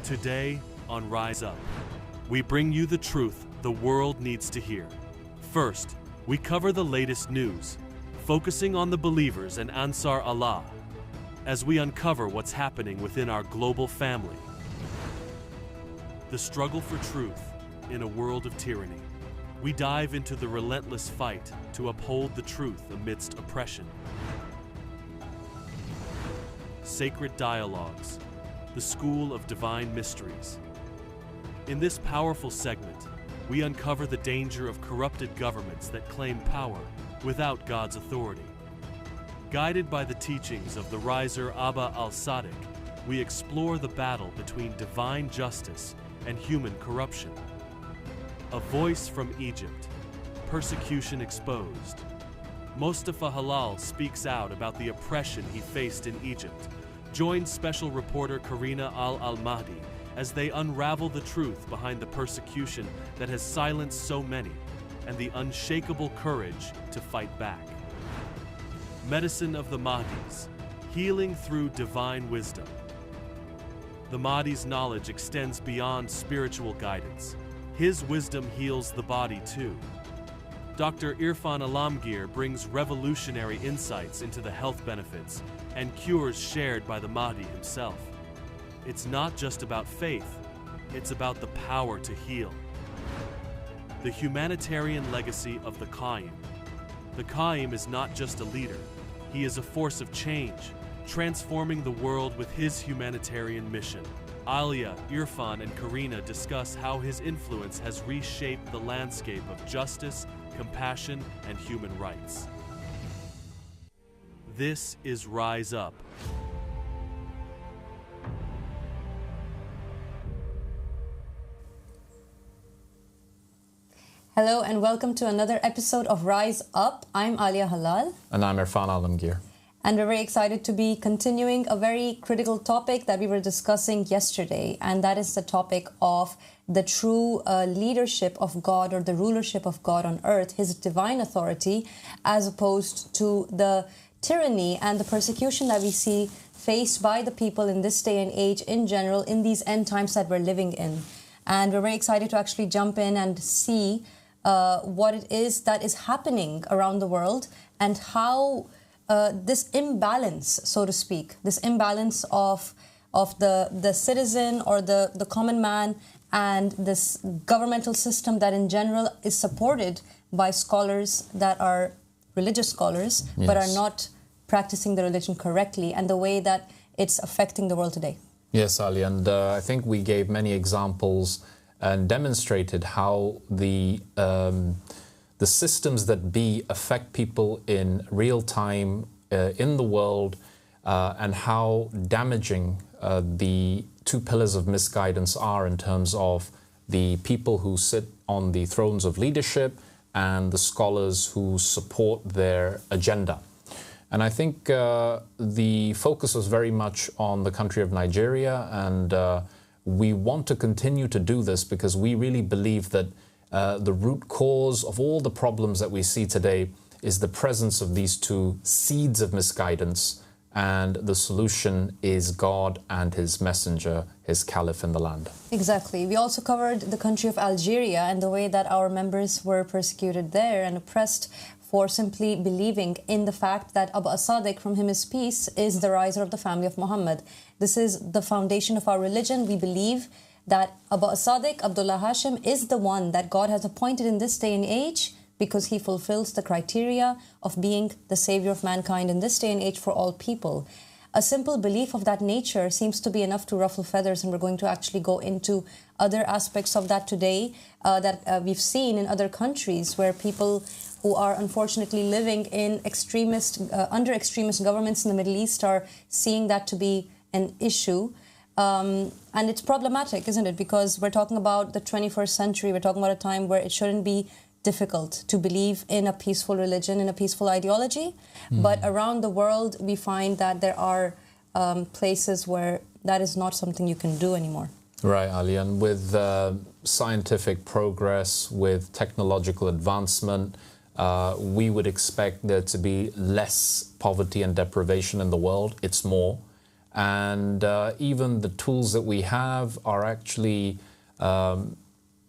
Today on Rise Up, we bring you the truth the world needs to hear. First, we cover the latest news, focusing on the believers and Ansar Allah, as we uncover what's happening within our global family. The struggle for truth in a world of tyranny. We dive into the relentless fight to uphold the truth amidst oppression. Sacred Dialogues, the School of Divine Mysteries. In this powerful segment, we uncover the danger of corrupted governments that claim power without God's authority. Guided by the teachings of the Riser Aba Al-Sadiq, we explore the battle between divine justice and human corruption. A voice from Egypt, persecution exposed. Mostafa Hallal speaks out about the oppression he faced in Egypt. Join special reporter Karina Al-Mahdi as they unravel the truth behind the persecution that has silenced so many and the unshakable courage to fight back. Medicine of the Mahdis, healing through divine wisdom. The Mahdi's knowledge extends beyond spiritual guidance. His wisdom heals the body too. Dr. Irfan Alamgir brings revolutionary insights into the health benefits and cures shared by the Mahdi himself. It's not just about faith, it's about the power to heal. The humanitarian legacy of the Qaim. The Qaim is not just a leader, he is a force of change, transforming the world with his humanitarian mission. Alia, Irfan, and Karina discuss how his influence has reshaped the landscape of justice, compassion, and human rights. This is Rise Up. Hello and welcome to another episode of Rise Up. I'm Alia Hallal. And I'm Irfan Alamgir. And we're very excited to be continuing a very critical topic that we were discussing yesterday. And that is the topic of the true leadership of God, or the rulership of God on earth, his divine authority, as opposed to the tyranny and the persecution that we see faced by the people in this day and age in general, in these end times that we're living in. And we're very excited to actually jump in and see what it is that is happening around the world, and how this imbalance, so to speak, this imbalance of the citizen or the common man and this governmental system that in general is supported by scholars that are religious scholars, yes, but are not practicing the religion correctly, and the way that it's affecting the world today. Yes, Ali, and I think we gave many examples and demonstrated how the systems that be affect people in real time in the world, and how damaging the two pillars of misguidance are in terms of the people who sit on the thrones of leadership and the scholars who support their agenda. And I think the focus was very much on the country of Nigeria, and we want to continue to do this because we really believe that the root cause of all the problems that we see today is the presence of these two seeds of misguidance, and the solution is God and his messenger, his caliph in the land. Exactly. We also covered the country of Algeria and the way that our members were persecuted there and oppressed for simply believing in the fact that Aba Al-Sadiq, from him is peace, is the riser of the family of Muhammad. This is the foundation of our religion. We believe that Aba Al-Sadiq, Abdullah Hashim, is the one that God has appointed in this day and age, because he fulfills the criteria of being the savior of mankind in this day and age for all people. A simple belief of that nature seems to be enough to ruffle feathers, and we're going to actually go into other aspects of that today that we've seen in other countries, where people who are unfortunately living in under extremist governments in the Middle East are seeing that to be an issue. And it's problematic, isn't it? Because we're talking about the 21st century. We're talking about a time where it shouldn't be difficult to believe in a peaceful religion, in a peaceful ideology. But around the world, we find that there are places where that is not something you can do anymore. Right, Ali. And with scientific progress, with technological advancement, we would expect there to be less poverty and deprivation in the world. It's more. And even the tools that we have are actually,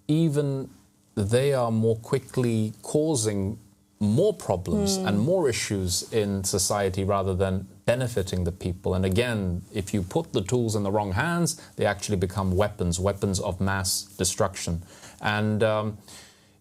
even they are more quickly causing more problems and more issues in society rather than benefiting the people. And again, if you put the tools in the wrong hands, they actually become weapons of mass destruction. And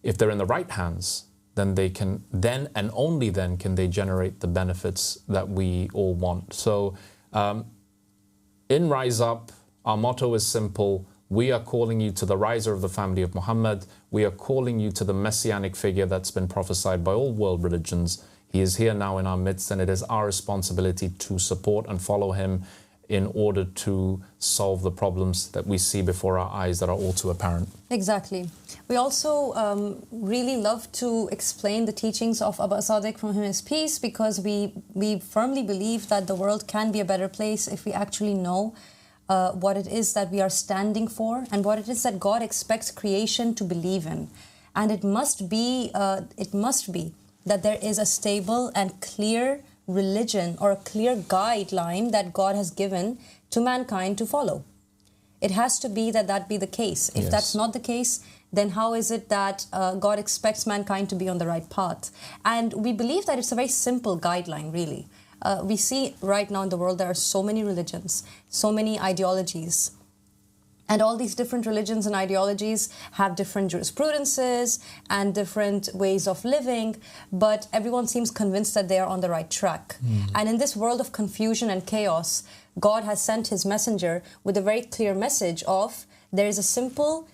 if they're in the right hands, then they can, then and only then can they generate the benefits that we all want. So in Rise Up, our motto is simple. We are calling you to the riser of the family of Muhammad. We are calling you to the messianic figure that's been prophesied by all world religions. He is here now in our midst, and it is our responsibility to support and follow him in order to solve the problems that we see before our eyes that are all too apparent. Exactly. We also really love to explain the teachings of Aba Al-Sadiq from his peace, because we firmly believe that the world can be a better place if we actually know what it is that we are standing for and what it is that God expects creation to believe in. And it must be that there is a stable and clear religion or a clear guideline that God has given to mankind to follow. It has to be that be the case. If that's not the case, then how is it that God expects mankind to be on the right path? And we believe that it's a very simple guideline, really. We see right now in the world there are so many religions, so many ideologies. And all these different religions and ideologies have different jurisprudences and different ways of living, but everyone seems convinced that they are on the right track. And in this world of confusion and chaos, God has sent his messenger with a very clear message of there is a simple,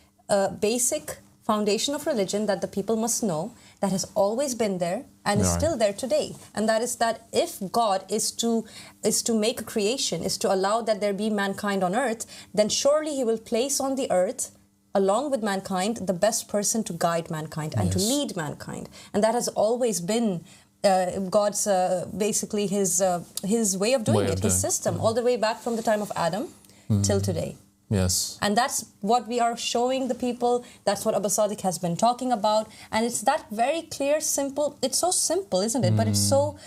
basic foundation of religion that the people must know, that has always been there and is still there today. And that is that if God is to make a creation, is to allow that there be mankind on earth, then surely he will place on the earth, along with mankind, the best person to guide mankind and to lead mankind. And that has always been God's, basically his way of doing it, his system, all the way back from the time of Adam till today. Yes. And that's what we are showing the people. That's what Aba Al-Sadiq has been talking about. And it's that very clear, simple. It's so simple, isn't it? But it's so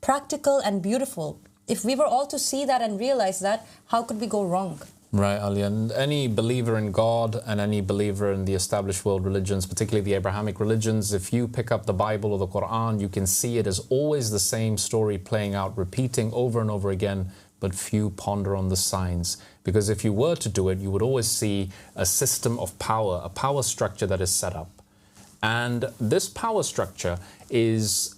practical and beautiful. If we were all to see that and realize that, how could we go wrong? Right, Ali. And any believer in God and any believer in the established world religions, particularly the Abrahamic religions, if you pick up the Bible or the Quran, you can see it is always the same story playing out, repeating over and over again, but few ponder on the signs. Because if you were to do it, you would always see a system of power, a power structure that is set up. And this power structure is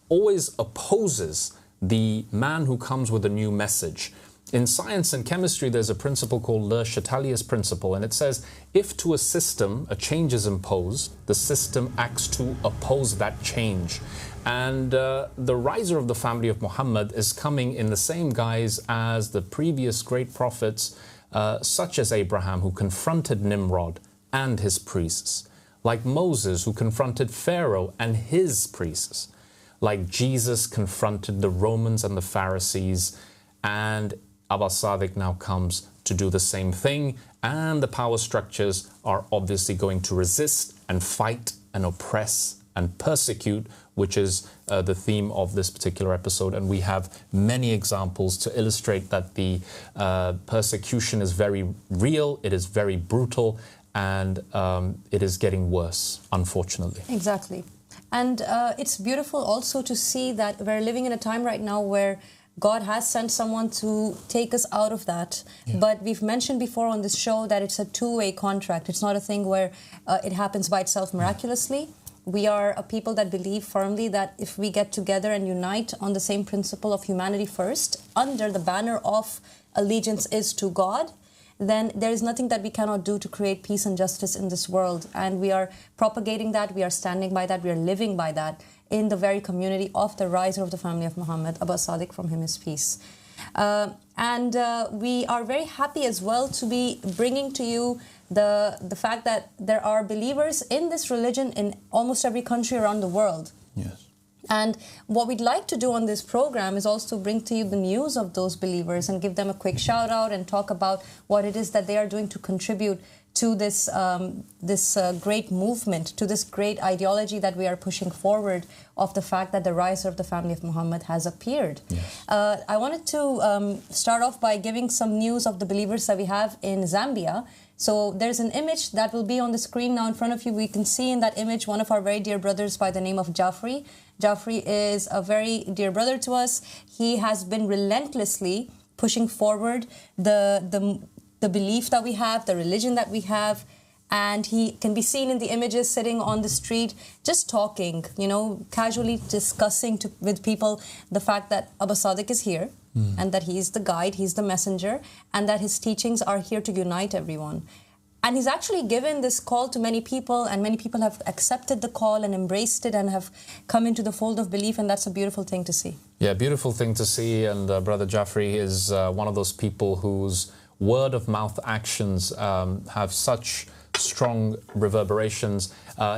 always opposes the man who comes with a new message. In science and chemistry, there's a principle called Le Chatelier's principle, and it says, if to a system a change is imposed, the system acts to oppose that change. And the riser of the family of Muhammad is coming in the same guise as the previous great prophets, such as Abraham, who confronted Nimrod and his priests, like Moses, who confronted Pharaoh and his priests, like Jesus confronted the Romans and the Pharisees, and Aba Al-Sadiq now comes to do the same thing, and the power structures are obviously going to resist and fight and oppress and persecute, which is the theme of this particular episode. And we have many examples to illustrate that the persecution is very real, it is very brutal, and it is getting worse, unfortunately. Exactly. And it's beautiful also to see that we're living in a time right now where God has sent someone to take us out of that. But we've mentioned before on this show that it's a two-way contract. It's not a thing where it happens by itself miraculously. We are a people that believe firmly that if we get together and unite on the same principle of humanity first, under the banner of allegiance is to God, then there is nothing that we cannot do to create peace and justice in this world. And we are propagating that, we are standing by that, we are living by that in the very community of the riser of the family of Muhammad, Aba Al-Sadiq, from him is peace. And we are very happy as well to be bringing to you the fact that there are believers in this religion in almost every country around the world. Yes. And what we'd like to do on this program is also bring to you the news of those believers and give them a quick shout out and talk about what it is that they are doing to contribute to this great movement, to this great ideology that we are pushing forward of the fact that the riser of the family of Muhammad has appeared. Yes. I wanted to start off by giving some news of the believers that we have in Zambia. So there's an image that will be on the screen now in front of you. We can see in that image one of our very dear brothers by the name of Jafri. Jafri is a very dear brother to us. He has been relentlessly pushing forward the belief that we have, the religion that we have, and he can be seen in the images sitting on the street, just talking, you know, casually discussing with people the fact that Aba Sadiq is here, and that he is the guide, he's the messenger, and that his teachings are here to unite everyone. And he's actually given this call to many people, and many people have accepted the call and embraced it and have come into the fold of belief, and that's a beautiful thing to see. Yeah, beautiful thing to see, and Brother Jafri is one of those people whose word-of-mouth actions have such strong reverberations.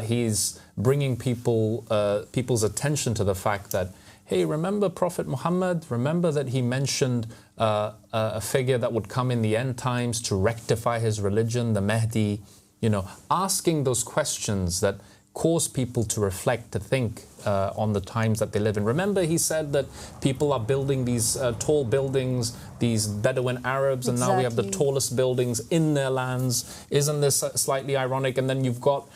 He's bringing people's attention to the fact that, hey, remember Prophet Muhammad? Remember that he mentioned a figure that would come in the end times to rectify his religion, the Mahdi. You know, asking those questions that cause people to reflect, to think on the times that they live in. Remember, he said that people are building these tall buildings, these Bedouin Arabs, and now we have the tallest buildings in their lands. Isn't this slightly ironic? And then you've got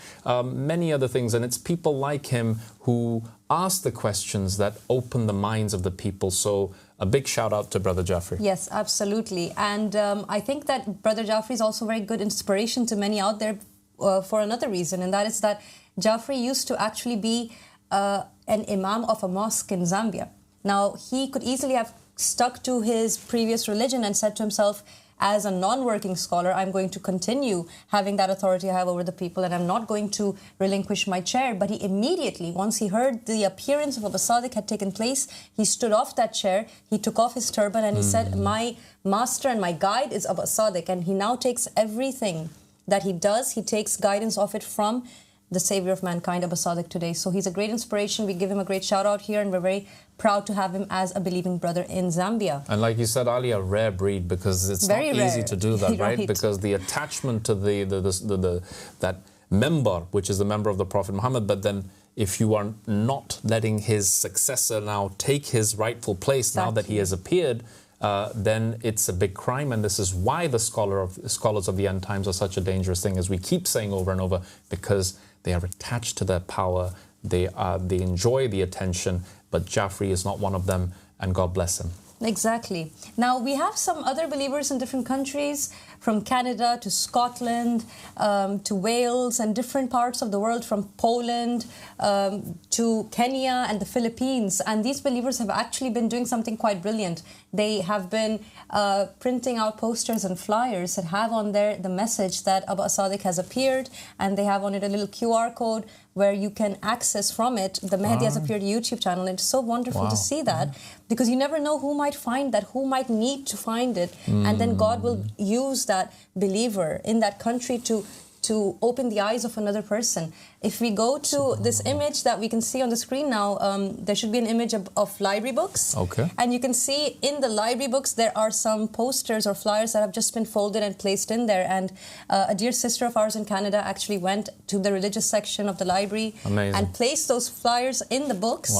many other things, and it's people like him who ask the questions that open the minds of the people. So a big shout out to Brother Jafri. Yes, absolutely. And I think that Brother Jafri is also very good inspiration to many out there for another reason, and that is that Jafri used to actually be an imam of a mosque in Zambia. Now, he could easily have stuck to his previous religion and said to himself, as a non-working scholar, I'm going to continue having that authority I have over the people, and I'm not going to relinquish my chair. But he immediately, once he heard the appearance of Aba Sadiq had taken place, he stood off that chair, he took off his turban, and he said, my master and my guide is Aba Sadiq. And he now takes everything that he does, he takes guidance of it from the savior of mankind, Aba Sadiq, today. So he's a great inspiration. We give him a great shout out here, and we're very proud to have him as a believing brother in Zambia. And like you said, Ali, a rare breed, because it's very not rare. Easy to do that, right? Right. Because the attachment to that member, which is the member of the Prophet Muhammad, but then if you are not letting his successor now take his rightful place, now that he has appeared, then it's a big crime. And this is why the scholars of the end times are such a dangerous thing, as we keep saying over and over, because they are attached to their power, they enjoy the attention, but Jafri is not one of them, and God bless him. Exactly. Now, we have some other believers in different countries, from Canada to Scotland to Wales and different parts of the world, from Poland to Kenya and the Philippines. And these believers have actually been doing something quite brilliant. They have been printing out posters and flyers that have on there the message that Aba Sadiq has appeared, and they have on it a little QR code where you can access from it the Mahdi has appeared YouTube channel. And it's so wonderful to see that, because you never know who might find that, who might need to find it, and then God will use that believer in that country to open the eyes of another person. If we go to this image that we can see on the screen now, there should be an image of library books. Okay. And you can see in the library books there are some posters or flyers that have just been folded and placed in there. And a dear sister of ours in Canada actually went to the religious section of the library and placed those flyers in the books,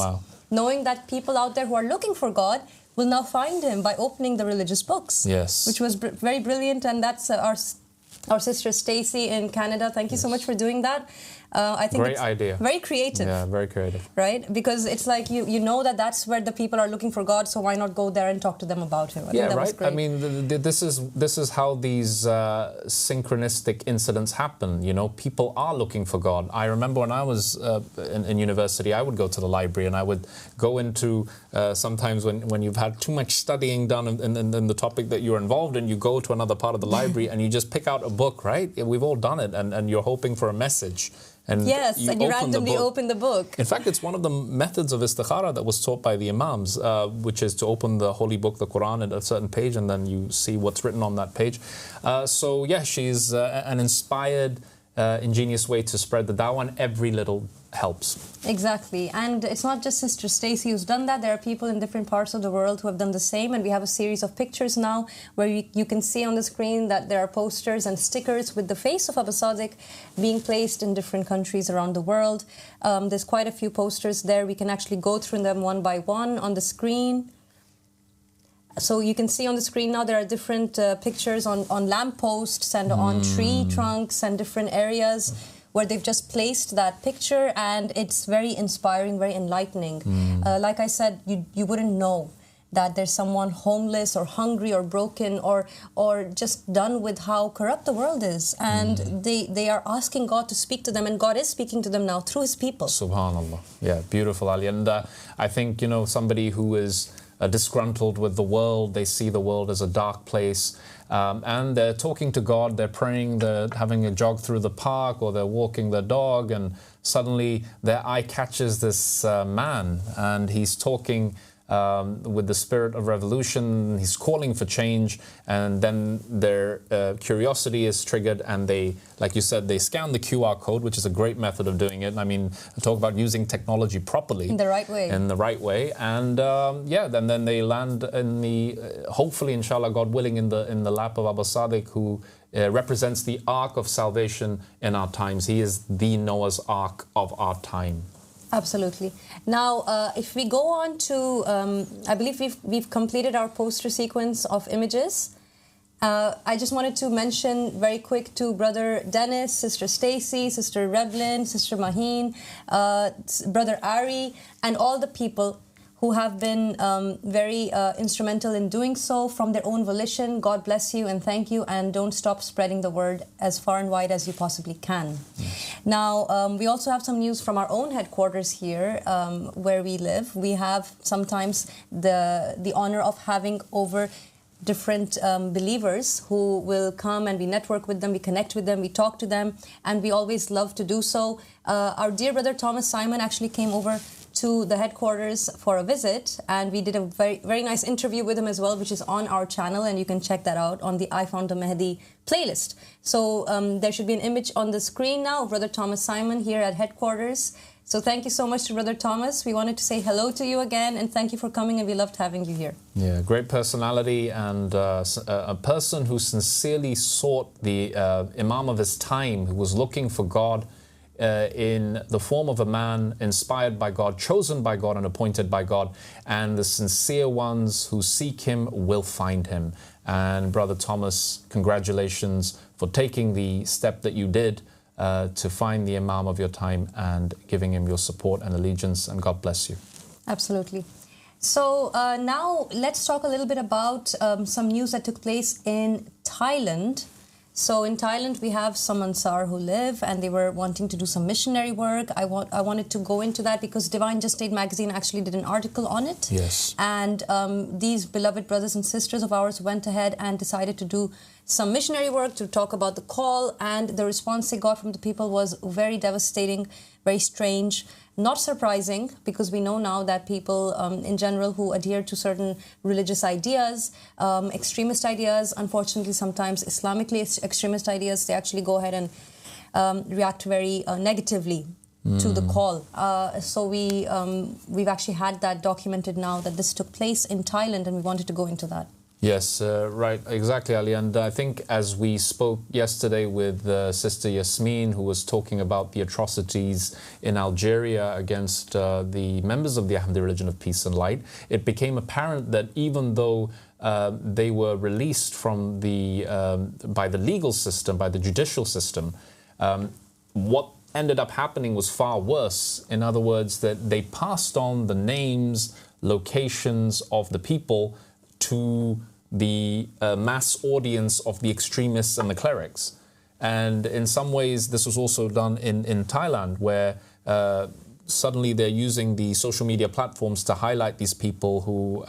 knowing that people out there who are looking for God will now find him by opening the religious books. Yes. Which was very brilliant, and that's our sister Stacy in Canada. Thank you so much for doing that. I think great it's idea. Very creative. Yeah, very creative. Right? Because it's like you know that that's where the people are looking for God, so why not go there and talk to them about him? I think that was great. I mean, this is how these synchronistic incidents happen. You know, people are looking for God. I remember when I was in university, I would go to the library, and I would go into sometimes when you've had too much studying done in the topic that you're involved in, you go to another part of the library and you just pick out a book, right? We've all done it, and you're hoping for a message. And yes, and you randomly open the book. In fact, it's one of the methods of istikhara that was taught by the Imams, which is to open the holy book, the Quran, at a certain page, and then you see what's written on that page. So, yeah, she's an inspired, ingenious way to spread the dawah, and every little helps. Exactly. And it's not just Sister Stacy who's done that. There are people in different parts of the world who have done the same. And we have a series of pictures now where you can see on the screen that there are posters and stickers with the face of Aba Sadiq being placed in different countries around the world. There's quite a few posters there. We can actually go through them one by one on the screen. So you can see on the screen now there are different pictures on lampposts and on tree trunks and different areas where they've just placed that picture, and it's very inspiring, very enlightening. Like I said, you wouldn't know that there's someone homeless or hungry or broken or just done with how corrupt the world is. And they are asking God to speak to them, and God is speaking to them now through His people. Subhanallah. Yeah, beautiful, Ali. And I think, you know, somebody who is disgruntled with the world, they see the world as a dark place, and they're talking to God, they're praying, they're having a jog through the park, or they're walking their dog, and suddenly their eye catches this man, and he's talking with the spirit of revolution. He's calling for change, and then their curiosity is triggered, and they, like you said, they scan the QR code, which is a great method of doing it. I mean, talk about using technology properly. In the right way. In the right way. And yeah, then they land in the, hopefully, inshallah, God willing, in the lap of Aba Sadiq, who represents the Ark of salvation in our times. He is the Noah's Ark of our time. Absolutely. Now, if we go on to, I believe we've completed our poster sequence of images. I just wanted to mention very quick to Brother Dennis, Sister Stacy, Sister Reblin, Sister Maheen, Brother Ari, and all the people who have been very instrumental in doing so from their own volition. God bless you and thank you, and don't stop spreading the word as far and wide as you possibly can. Yes. Now, we also have some news from our own headquarters here where we live. We have sometimes the honor of having over different believers who will come, and we network with them, we connect with them, we talk to them, and we always love to do so. Our dear brother Thomas Simon actually came over to the headquarters for a visit, and we did a very nice interview with him as well, which is on our channel, and you can check that out on the I Found the Mahdi playlist. So there should be an image on the screen now of Brother Thomas Simon here at headquarters. So thank you so much to Brother Thomas. We wanted to say hello to you again, and thank you for coming, and we loved having you here. Yeah, great personality, and a person who sincerely sought the Imam of his time, who was looking for God in the form of a man inspired by God, chosen by God and appointed by God, and the sincere ones who seek him will find him. And Brother Thomas, congratulations for taking the step that you did to find the Imam of your time and giving him your support and allegiance, and God bless you. Absolutely. So now let's talk a little bit about some news that took place in Thailand. So in Thailand, we have some Ansar who live, and they were wanting to do some missionary work. I wanted to go into that because Divine Just Aid magazine actually did an article on it. Yes. And these beloved brothers and sisters of ours went ahead and decided to do some missionary work, to talk about the call, and the response they got from the people was very devastating, very strange. Not surprising, because we know now that people in general who adhere to certain religious ideas, extremist ideas, unfortunately sometimes Islamically extremist ideas, they actually go ahead and react very negatively to the call. So we've actually had that documented now, that this took place in Thailand, and we wanted to go into that. Yes, right, exactly, Ali. And I think as we spoke yesterday with Sister Yasmin, who was talking about the atrocities in Algeria against the members of the Ahmadi religion of peace and light, it became apparent that even though they were released from by the legal system, by the judicial system, what ended up happening was far worse. In other words, that they passed on the names, locations of the people to the mass audience of the extremists and the clerics. And in some ways, this was also done in Thailand, where suddenly they're using the social media platforms to highlight these people who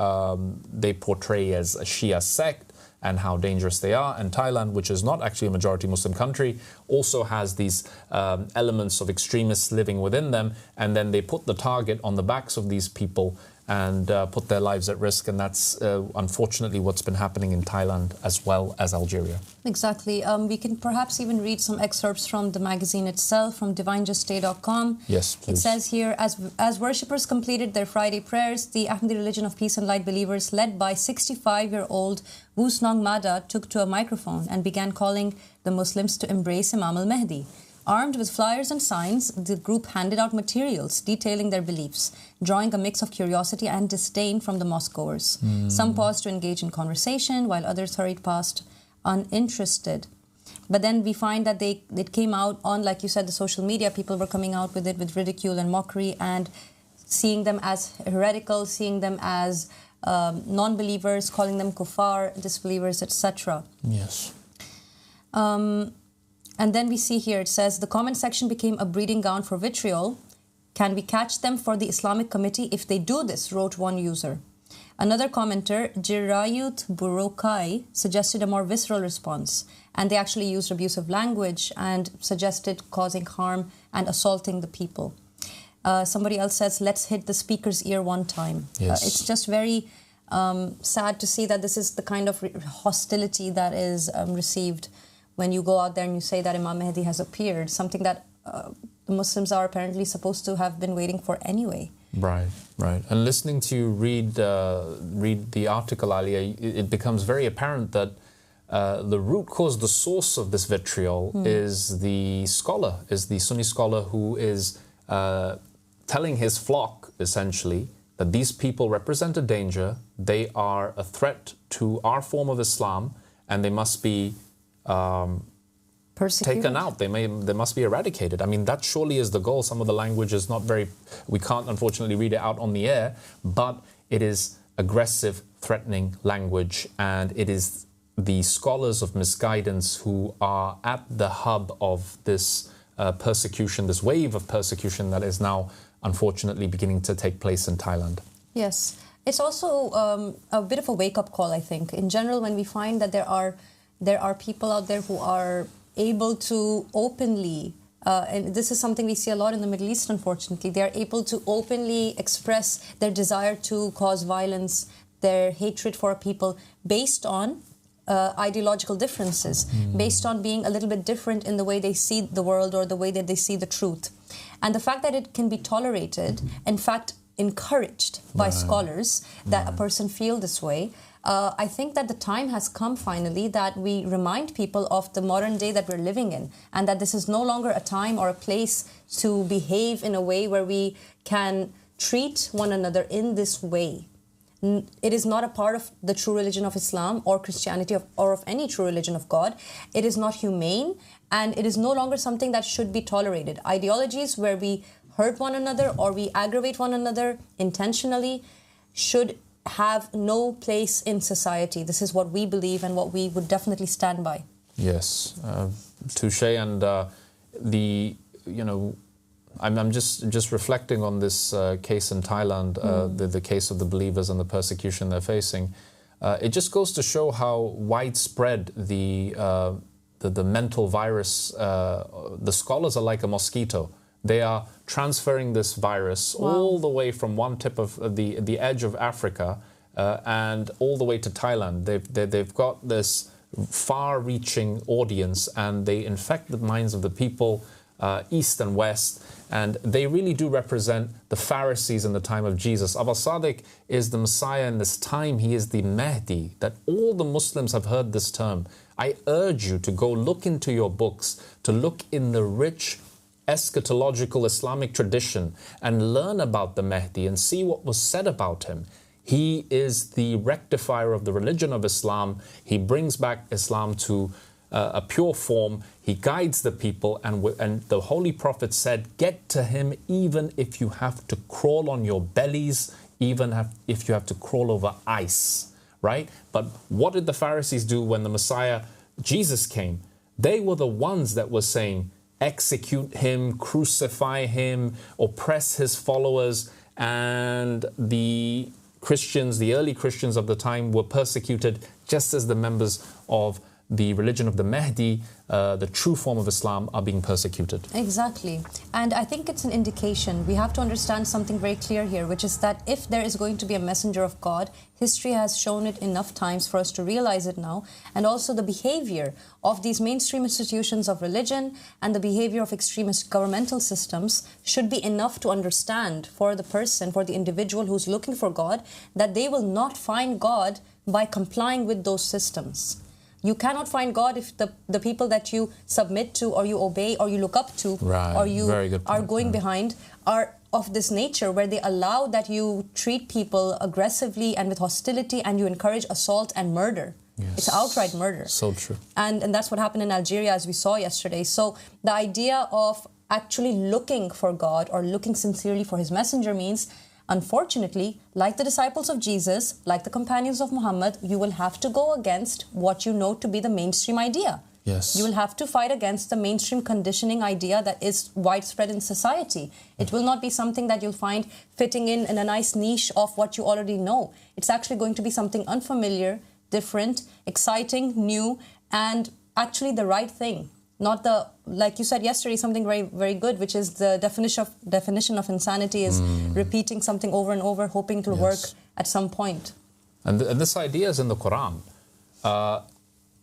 they portray as a Shia sect and how dangerous they are. And Thailand, which is not actually a majority Muslim country, also has these elements of extremists living within them. And then they put the target on the backs of these people and put their lives at risk. And that's unfortunately what's been happening in Thailand as well as Algeria. Exactly. We can perhaps even read some excerpts from the magazine itself, from divinejustday.com. Yes, please. It says here, as worshippers completed their Friday prayers, the Ahmadi religion of peace and light believers, led by 65-year-old Wusnong Mada, took to a microphone and began calling the Muslims to embrace Imam Al-Mahdi. Armed with flyers and signs, the group handed out materials detailing their beliefs, drawing a mix of curiosity and disdain from the mosque-goers. Some paused to engage in conversation, while others hurried past uninterested. But then we find that it came out on, like you said, the social media. People were coming out with it with ridicule and mockery and seeing them as heretical, seeing them as non-believers, calling them kuffar, disbelievers, etc. Yes. And then we see here, it says, the comment section became a breeding ground for vitriol. Can we catch them for the Islamic Committee if they do this, wrote one user. Another commenter, Jirayut Burokai, suggested a more visceral response, and they actually used abusive language and suggested causing harm and assaulting the people. Somebody else says, let's hit the speaker's ear one time. Yes. It's just very sad to see that this is the kind of hostility that is received when you go out there and you say that Imam Mahdi has appeared, something that the Muslims are apparently supposed to have been waiting for anyway. Right, right. And listening to you read the article, Alia, it becomes very apparent that the root cause, the source of this vitriol is the scholar, is the Sunni scholar who is telling his flock, essentially, that these people represent a danger, they are a threat to our form of Islam, and they must be taken out. They must be eradicated. I mean, that surely is the goal. Some of the language is not very, we can't unfortunately read it out on the air, but it is aggressive, threatening language, and it is the scholars of misguidance who are at the hub of this persecution, this wave of persecution that is now unfortunately beginning to take place in Thailand. Yes. It's also a bit of a wake-up call, I think. In general, when we find that there are people out there who are able to openly, and this is something we see a lot in the Middle East, unfortunately, they are able to openly express their desire to cause violence, their hatred for people based on ideological differences, based on being a little bit different in the way they see the world or the way that they see the truth. And the fact that it can be tolerated, in fact, encouraged by scholars that a person feel this way, I think that the time has come finally that we remind people of the modern day that we're living in, and that this is no longer a time or a place to behave in a way where we can treat one another in this way. It is not a part of the true religion of Islam or Christianity or of any true religion of God. It is not humane, and it is no longer something that should be tolerated. Ideologies where we hurt one another or we aggravate one another intentionally should have no place in society. This is what we believe and what we would definitely stand by. Yes, touche. And I'm just reflecting on this case in Thailand, the case of the believers and the persecution they're facing. It just goes to show how widespread the mental virus. The scholars are like a mosquito. They are transferring this virus all the way from one tip of the edge of Africa and all the way to Thailand. They've got this far-reaching audience, and they infect the minds of the people east and west, and they really do represent the Pharisees in the time of Jesus. Aba Al-Sadiq is the Messiah in this time. He is the Mahdi, that all the Muslims have heard this term. I urge you to go look into your books, to look in the rich eschatological Islamic tradition and learn about the Mahdi and see what was said about him. He is the rectifier of the religion of Islam. He brings back Islam to a pure form. He guides the people, and the Holy Prophet said, get to him even if you have to crawl on your bellies, even if you have to crawl over ice, right? But what did the Pharisees do when the Messiah, Jesus, came? They were the ones that were saying, execute him, crucify him, oppress his followers. And the Christians, the early Christians of the time, were persecuted just as the members of the religion of the Mahdi, the true form of Islam, are being persecuted. Exactly. And I think it's an indication. We have to understand something very clear here, which is that if there is going to be a messenger of God, history has shown it enough times for us to realize it now. And also the behavior of these mainstream institutions of religion and the behavior of extremist governmental systems should be enough to understand for the person, for the individual who's looking for God, that they will not find God by complying with those systems. You cannot find God if the people that you submit to or you obey or you look up to or you are going behind are of this nature where they allow that you treat people aggressively and with hostility and you encourage assault and murder. Yes. It's outright murder. So true. And that's what happened in Algeria, as we saw yesterday. So the idea of actually looking for God or looking sincerely for his messenger means, unfortunately, like the disciples of Jesus, like the companions of Muhammad, you will have to go against what you know to be the mainstream idea. Yes. You will have to fight against the mainstream conditioning idea that is widespread in society. It will not be something that you'll find fitting in a nice niche of what you already know. It's actually going to be something unfamiliar, different, exciting, new, and actually the right thing. Not the, like you said yesterday, something very, very good, which is the definition of insanity is repeating something over and over, hoping it will work at some point. And this idea is in the Quran.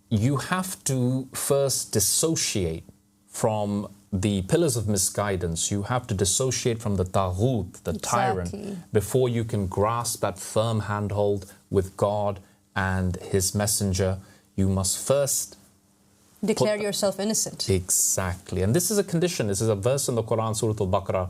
You have to first dissociate from the pillars of misguidance. You have to dissociate from the taghut, the tyrant, before you can grasp that firm handhold with God and his messenger. You must first declare yourself innocent. Exactly. And this is a condition. This is a verse in the Quran, Surah Al-Baqarah,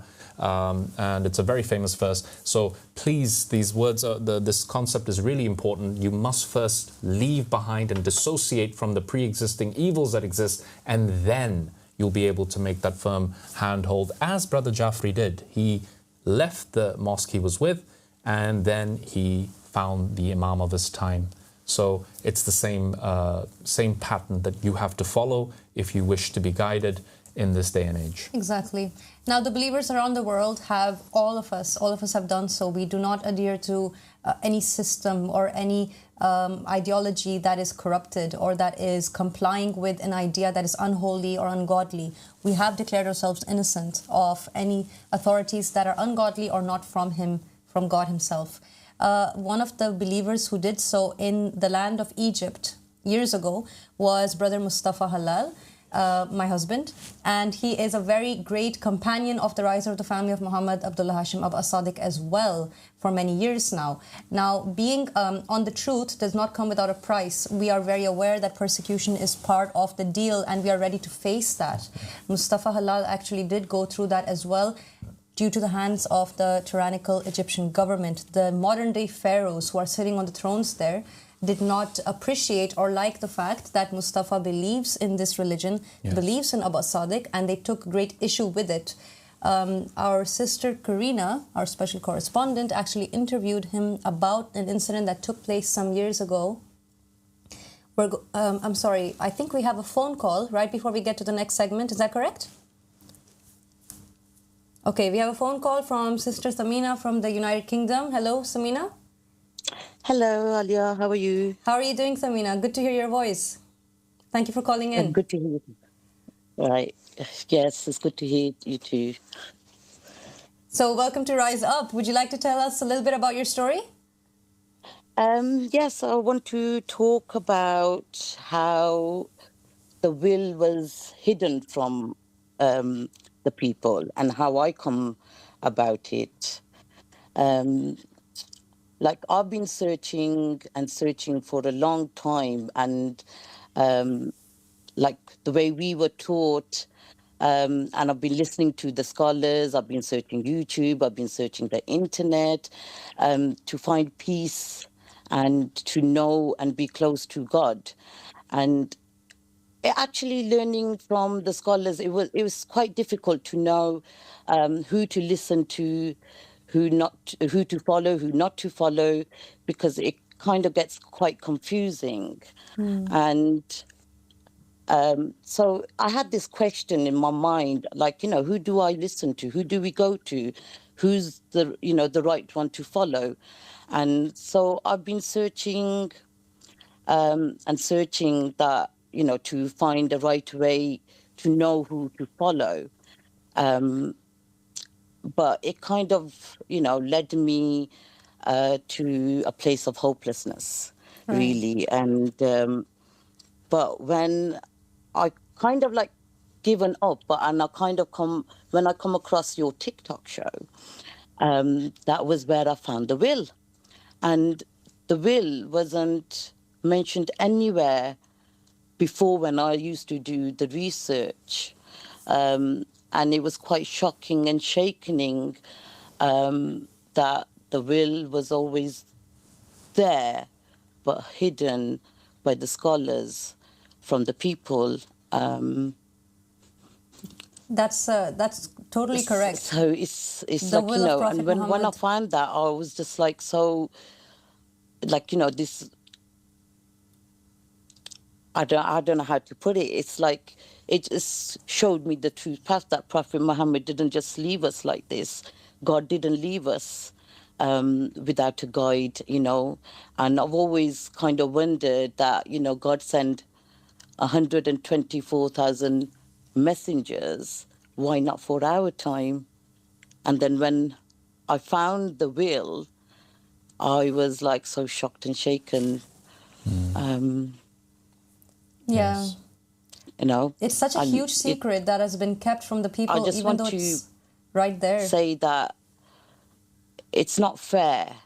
and it's a very famous verse. So please, these words, this concept is really important. You must first leave behind and dissociate from the pre-existing evils that exist, and then you'll be able to make that firm handhold, as Brother Jafri did. He left the mosque he was with, and then he found the Imam of his time. So it's the same pattern that you have to follow if you wish to be guided in this day and age. Exactly. Now, the believers around the world have, all of us have done so. We do not adhere to any system or any ideology that is corrupted or that is complying with an idea that is unholy or ungodly. We have declared ourselves innocent of any authorities that are ungodly or not from God himself. One of the believers who did so in the land of Egypt years ago was Brother Mostafa Hallal, my husband, and he is a very great companion of the riser of the family of Muhammad, Abdullah Hashim Aba Al-Sadiq, as well for many years now. Now, being on the truth does not come without a price. We are very aware that persecution is part of the deal and we are ready to face that. Mostafa Hallal actually did go through that as well, due to the hands of the tyrannical Egyptian government. The modern-day pharaohs who are sitting on the thrones there did not appreciate or like the fact that Mustafa believes in this religion, believes in Aba Al-Sadiq, and they took great issue with it. Our sister Karina, our special correspondent, actually interviewed him about an incident that took place some years ago. I'm sorry, I think we have a phone call right before we get to the next segment. Is that correct? Okay, we have a phone call from Sister Samina from the United Kingdom. Hello, Samina. Hello, Alia. How are you? How are you doing, Samina? Good to hear your voice. Thank you for calling in. Good to hear you. Right. Yes, it's good to hear you too. So, welcome to Rise Up. Would you like to tell us a little bit about your story? Yes, I want to talk about how the will was hidden from the people and how I come about it. Like I've been searching and searching for a long time, and like the way we were taught, and I've been listening to the scholars, I've been searching YouTube, I've been searching the internet to find peace and to know and be close to God. And actually learning from the scholars, it was quite difficult to know who to listen to, who to follow, who not to follow, because it kind of gets quite confusing. And so I had this question in my mind, like, who do I listen to? Who do we go to? Who's the right one to follow? And so I've been searching and searching that you know, to find the right way to know who to follow. But it kind of, you know, led me to a place of hopelessness, really. And but when I kind of like given up, and I kind of when I come across your TikTok show, that was where I found the will. And the will wasn't mentioned anywhere before when I used to do the research. And it was quite shocking and shaking that the will was always there, but hidden by the scholars from the people. That's totally correct. So it's The like, you will of know, Prophet and when I Muhammad. found that, I was just like, so, like, you know, this, I don't know how to put it. It's like, it just showed me the true path that Prophet Muhammad didn't just leave us like this. God didn't leave us without a guide, you know. And I've always kind of wondered that, you know, God sent 124,000 messengers. Why not for our time? And then when I found the will, I was like so shocked and shaken. Yeah. Yes. You know, It's such a and huge secret that has been kept from the I people, just even want though to it's right there. say that it's not fair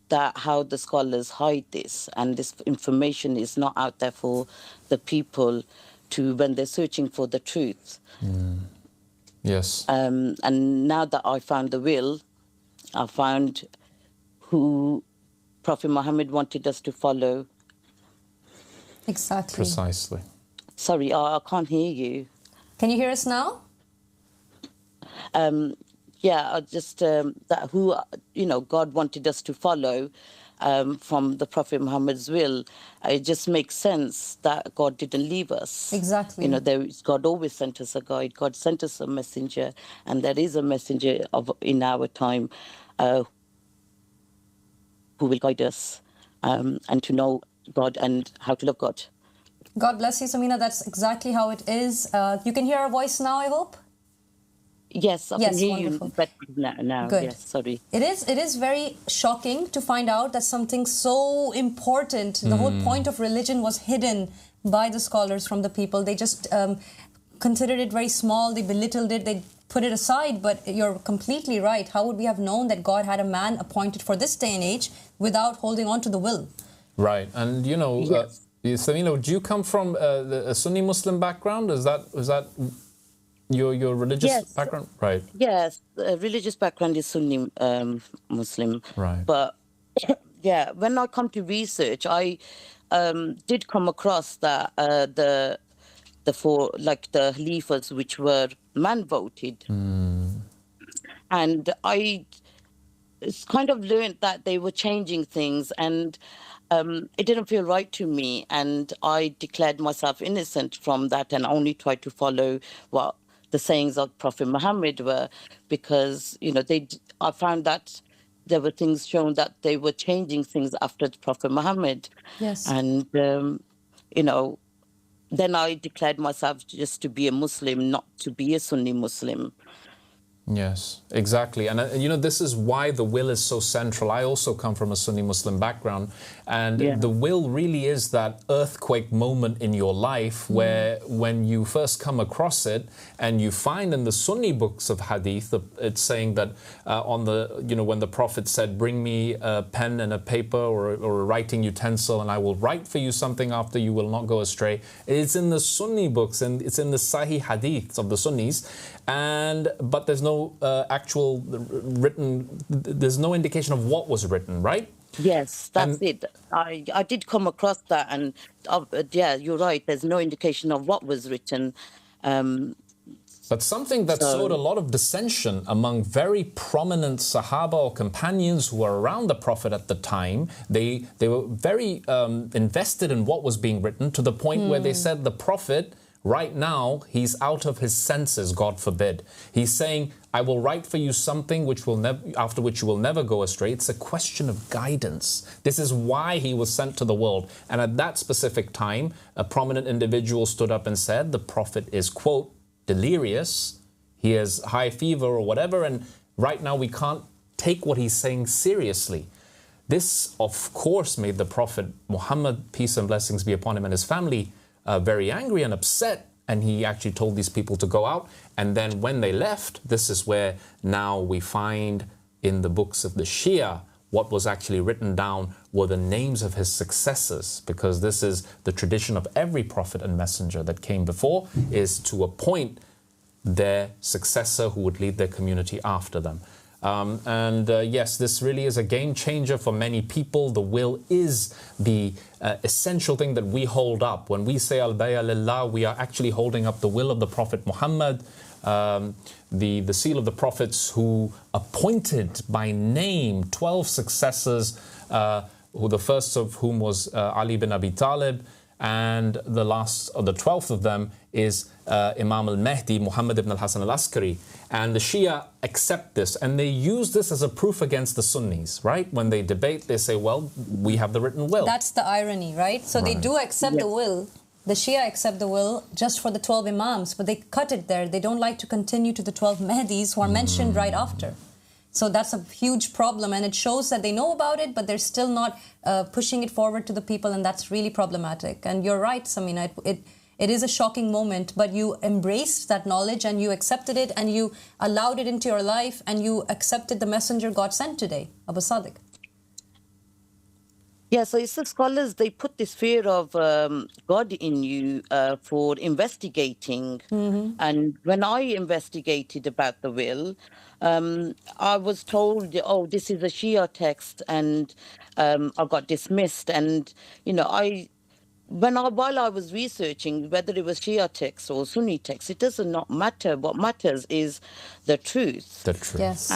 that how the scholars hide this, and this information is not out there for the people to, when they're searching for the truth. Yes. And now that I found the will, I found who Prophet Muhammad wanted us to follow. Exactly. Precisely. Sorry, I can't hear you. Can you hear us now? Yeah, I just that who, you know, God wanted us to follow from the Prophet Muhammad's will. It just makes sense that God didn't leave us. Exactly. You know, God always sent us a guide. God sent us a messenger, and there is a messenger in our time who will guide us and to know God and how to love God. God bless you, Samina. That's exactly how it is. You can hear our voice now, I hope? Yes, I can Yes, hear wonderful. you better now. Good. Yes, sorry. It is very shocking to find out that something so important, the whole point of religion, was hidden by the scholars from the people. They just considered it very small, they belittled it, they put it aside. But you're completely right. How would we have known that God had a man appointed for this day and age without holding on to the will? Right. And, you know, Yes. Samina, do you come from a Sunni Muslim background? Is that your religious Yes. background? Right. Yes, religious background is Sunni Muslim. Right. But yeah, when I come to research, I did come across that the four, like the Khalifas, which were man voted, and I kind of learned that they were changing things, and it didn't feel right to me, and I declared myself innocent from that and only tried to follow what the sayings of Prophet Muhammad were, because, you know, I found that there were things shown that they were changing things after the Prophet Muhammad. Yes. And, you know, then I declared myself just to be a Muslim, not to be a Sunni Muslim. Yes, exactly. And you know, this is why the will is so central. I also come from a Sunni Muslim background, and Yeah. the will really is that earthquake moment in your life where when you first come across it and you find in the Sunni books of hadith, it's saying that on the, you know, when the Prophet said, bring me a pen and a paper or a writing utensil and I will write for you something after you will not go astray. It's in the Sunni books and it's in the Sahih hadiths of the Sunnis. But there's no actual written, there's no indication of what was written, right? Yes, that's it. I did come across that, and yeah, you're right. There's no indication of what was written. But something that sowed a lot of dissension among very prominent Sahaba or companions who were around the Prophet at the time. They were very invested in what was being written, to the point where they said the Prophet right now, he's out of his senses, God forbid. He's saying, I will write for you something which will after which you will never go astray. It's a question of guidance. This is why he was sent to the world. And at that specific time, a prominent individual stood up and said, the Prophet is, quote, delirious. He has high fever or whatever. And right now, we can't take what he's saying seriously. This, of course, made the Prophet Muhammad, peace and blessings be upon him, and his family very angry and upset. And he actually told these people to go out. And then when they left, this is where now we find in the books of the Shia, what was actually written down were the names of his successors, because this is the tradition of every prophet and messenger that came before, is to appoint their successor who would lead their community after them. Yes, this really is a game changer for many people. The will is the essential thing that we hold up. When we say al-bay'a lillah, we are actually holding up the will of the Prophet Muhammad, the seal of the prophets who appointed by name 12 successors, who the first of whom was Ali bin Abi Talib, and the 12th of them is Imam Al-Mahdi, Muhammad ibn al-Hasan al-Askari. And the Shia accept this, and they use this as a proof against the Sunnis, right? When they debate, they say, well, we have the written will. That's the irony, right? So they do accept the will. The Shia accept the will just for the 12 Imams, but they cut it there. They don't like to continue to the 12 Mahdis who are mentioned right after. So that's a huge problem, and it shows that they know about it, but they're still not pushing it forward to the people, and that's really problematic. And you're right, Samina, it is a shocking moment, but you embraced that knowledge and you accepted it and you allowed it into your life and you accepted the messenger God sent today, Aba Sadiq. Yeah, so it's the scholars, they put this fear of God in you for investigating. And when I investigated about the will, I was told, oh, this is a Shia text, and I got dismissed. And, you know, while I was researching, whether it was Shia text or Sunni text, it does not matter. What matters is the truth. The truth. Yes.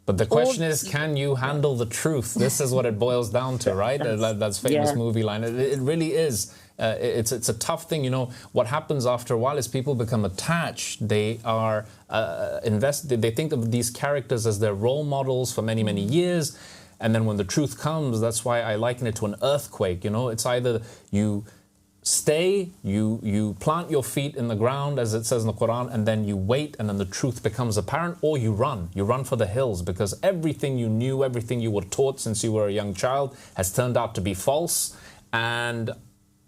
But the question is, can you handle the truth? This is what it boils down to, right? That's famous movie line. It really is. It's a tough thing. You know, what happens after a while is people become attached. They are invested. They think of these characters as their role models for many, many years. And then when the truth comes, that's why I liken it to an earthquake. You know, it's either you stay, you plant your feet in the ground, as it says in the Quran, and then you wait, and then the truth becomes apparent, or you run. You run for the hills, because everything you knew, everything you were taught since you were a young child has turned out to be false. And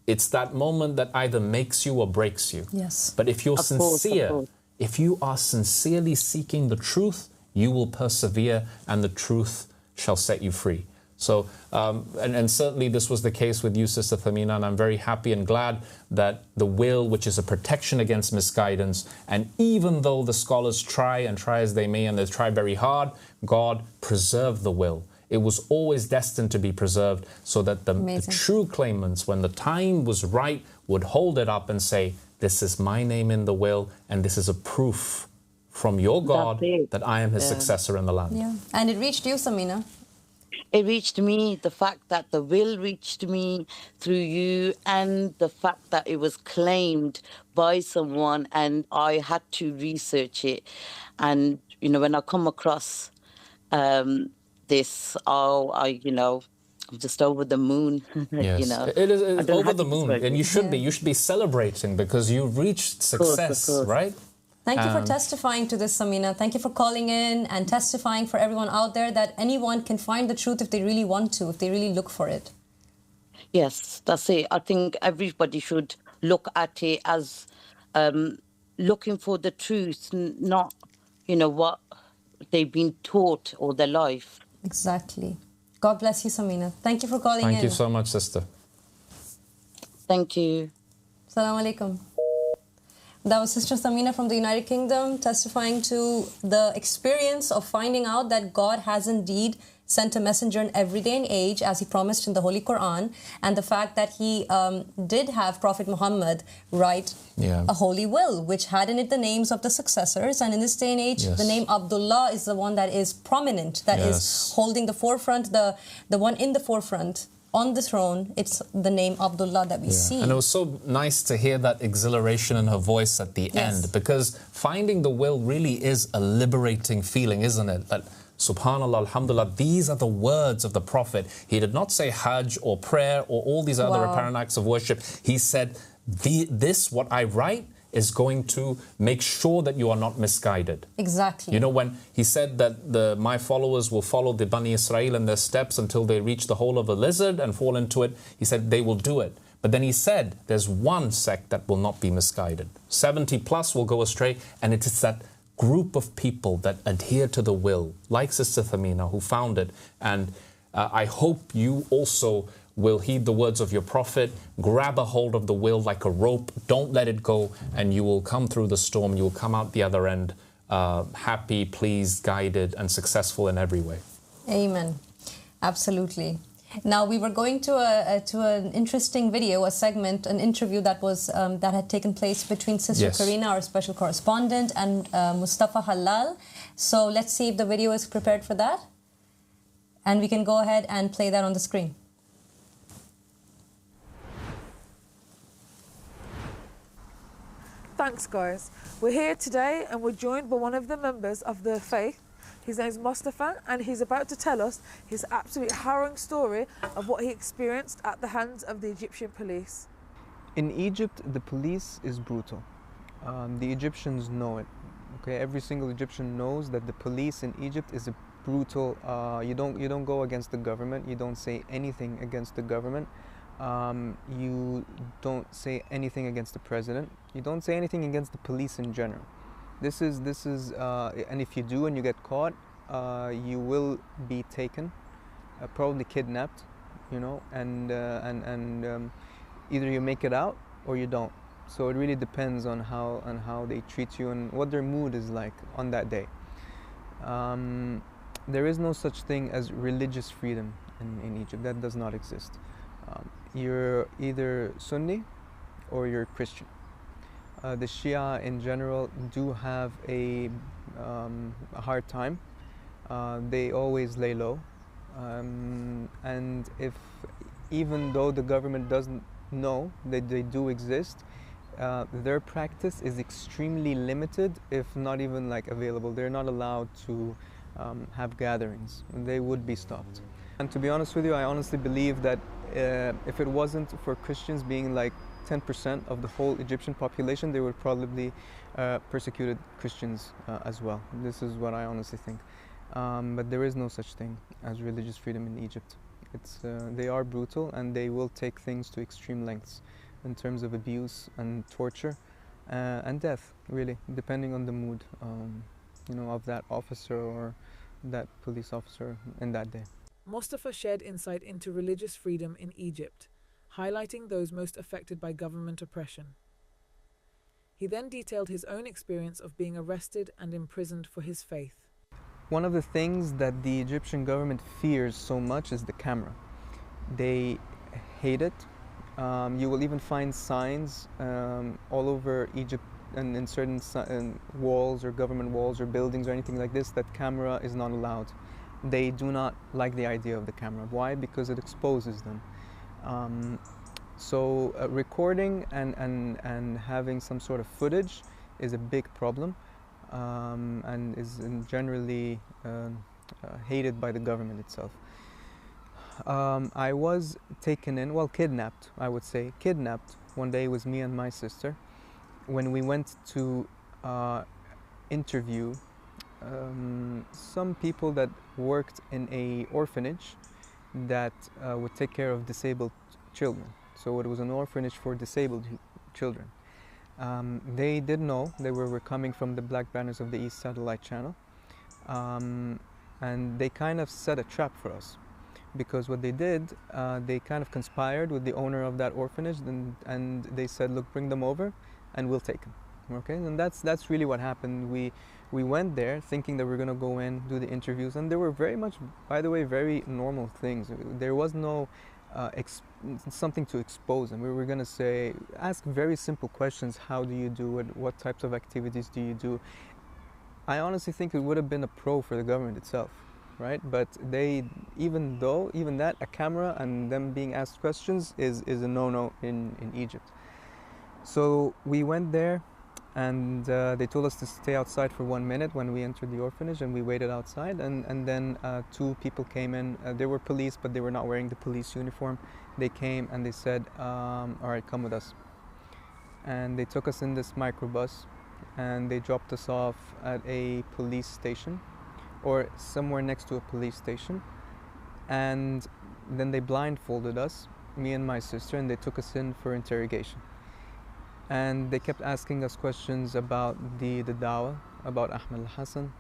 it's that moment that either makes you or breaks you. Yes. But if you're sincere, if you are sincerely seeking the truth, you will persevere, and the truth shall set you free. So, and certainly this was the case with you, Sister Thamina, and I'm very happy and glad that the will, which is a protection against misguidance, and even though the scholars try as they may, and they try very hard, God preserved the will. It was always destined to be preserved, so that the true claimants, when the time was right, would hold it up and say, this is my name in the will, and this is a proof from your God that I am his successor in the land. Yeah, and it reached you, Samina. It reached me, the fact that the will reached me through you, and the fact that it was claimed by someone and I had to research it. And, you know, when I come across this, I'm just over the moon. Yes. You know, it is over the moon, and you should be celebrating, because you reached success, of course. right? Thank you for testifying to this, Samina. Thank you for calling in and testifying for everyone out there that anyone can find the truth if they really want to, if they really look for it. Yes, that's it. I think everybody should look at it as looking for the truth, not, you know, what they've been taught all their life. Exactly. God bless you, Samina. Thank you for calling in. Thank you so much, sister. Thank you. Assalamu alaikum. That was Sister Samina from the United Kingdom testifying to the experience of finding out that God has indeed sent a messenger in every day and age, as he promised in the Holy Quran, and the fact that he did have Prophet Muhammad write a holy will, which had in it the names of the successors. And in this day and age, the name Abdullah is the one that is prominent, that is holding the forefront, the one in the forefront on the throne, it's the name Abdullah that we see. And it was so nice to hear that exhilaration in her voice at the end, because finding the will really is a liberating feeling, isn't it? That subhanallah, alhamdulillah, these are the words of the Prophet. He did not say hajj or prayer or all these other apparent acts of worship. He said, this, what I write, is going to make sure that you are not misguided. Exactly. You know, when he said that my followers will follow the Bani Israel in their steps until they reach the hole of a lizard and fall into it, he said they will do it. But then he said there's one sect that will not be misguided. 70 plus will go astray, and it is that group of people that adhere to the will, like Sister Thamina, who found it. And I hope you also will heed the words of your Prophet, grab a hold of the will like a rope, don't let it go, and you will come through the storm, you will come out the other end happy, pleased, guided, and successful in every way. Amen. Absolutely. Now, we were going to an interesting video, a segment, an interview that was that had taken place between Sister Karina, our special correspondent, and Mostafa Hallal. So let's see if the video is prepared for that. And we can go ahead and play that on the screen. Thanks, guys. We're here today and we're joined by one of the members of the faith. His name's Mostafa, and he's about to tell us his absolute harrowing story of what he experienced at the hands of the Egyptian police. In Egypt, the police is brutal. The Egyptians know it. Okay, every single Egyptian knows that the police in Egypt is a brutal. You don't go against the government. You don't say anything against the government. You don't say anything against the president. You don't say anything against the police in general. This is and if you do and you get caught, you will be taken, probably kidnapped, you know, and either you make it out or you don't. So it really depends on how they treat you and what their mood is like on that day. There is no such thing as religious freedom in Egypt. That does not exist. You're either Sunni or you're Christian. The Shia in general do have a hard time. They always lay low. And even though the government doesn't know that they do exist, their practice is extremely limited, if not even like available. They're not allowed to have gatherings. They would be stopped. And to be honest with you, I honestly believe that if it wasn't for Christians being like 10% of the whole Egyptian population, they would probably persecuted Christians as well. This is what I honestly think. But there is no such thing as religious freedom in Egypt. They are brutal, and they will take things to extreme lengths in terms of abuse and torture and death, really, depending on the mood, you know, of that officer or that police officer in that day. Mostafa shared insight into religious freedom in Egypt, highlighting those most affected by government oppression. He then detailed his own experience of being arrested and imprisoned for his faith. One of the things that the Egyptian government fears so much is the camera. They hate it. You will even find signs all over Egypt and in certain walls or government walls or buildings or anything like this that camera is not allowed. They do not like the idea of the camera. Why? Because it exposes them. So recording and having some sort of footage is a big problem and is generally hated by the government itself. I was taken in, well, kidnapped, I would say. Kidnapped one day was me and my sister when we went to interview some people that worked in a orphanage that would take care of disabled children. So it was an orphanage for disabled children. They didn't know they were coming from the Black Banners of the East satellite channel, and they kind of set a trap for us, because what they did, they kind of conspired with the owner of that orphanage, and they said, look, bring them over and we'll take them. Okay, and that's really what happened. We went there thinking that we're going to go in, do the interviews, and they were very much, by the way, very normal things. There was no something to expose them. We were going to ask very simple questions. How do you do it? What types of activities do you do? I honestly think it would have been a pro for the government itself. right? But even that, a camera and them being asked questions is a no-no in Egypt. So we went there, and they told us to stay outside for 1 minute when we entered the orphanage, and we waited outside, and then two people came in. They were police, but they were not wearing the police uniform. They came and they said, all right, come with us. And they took us in this microbus, and they dropped us off at a police station, or somewhere next to a police station. And then they blindfolded us, me and my sister, and they took us in for interrogation. And they kept asking us questions about the dawah, about Ahmed al-Hassan,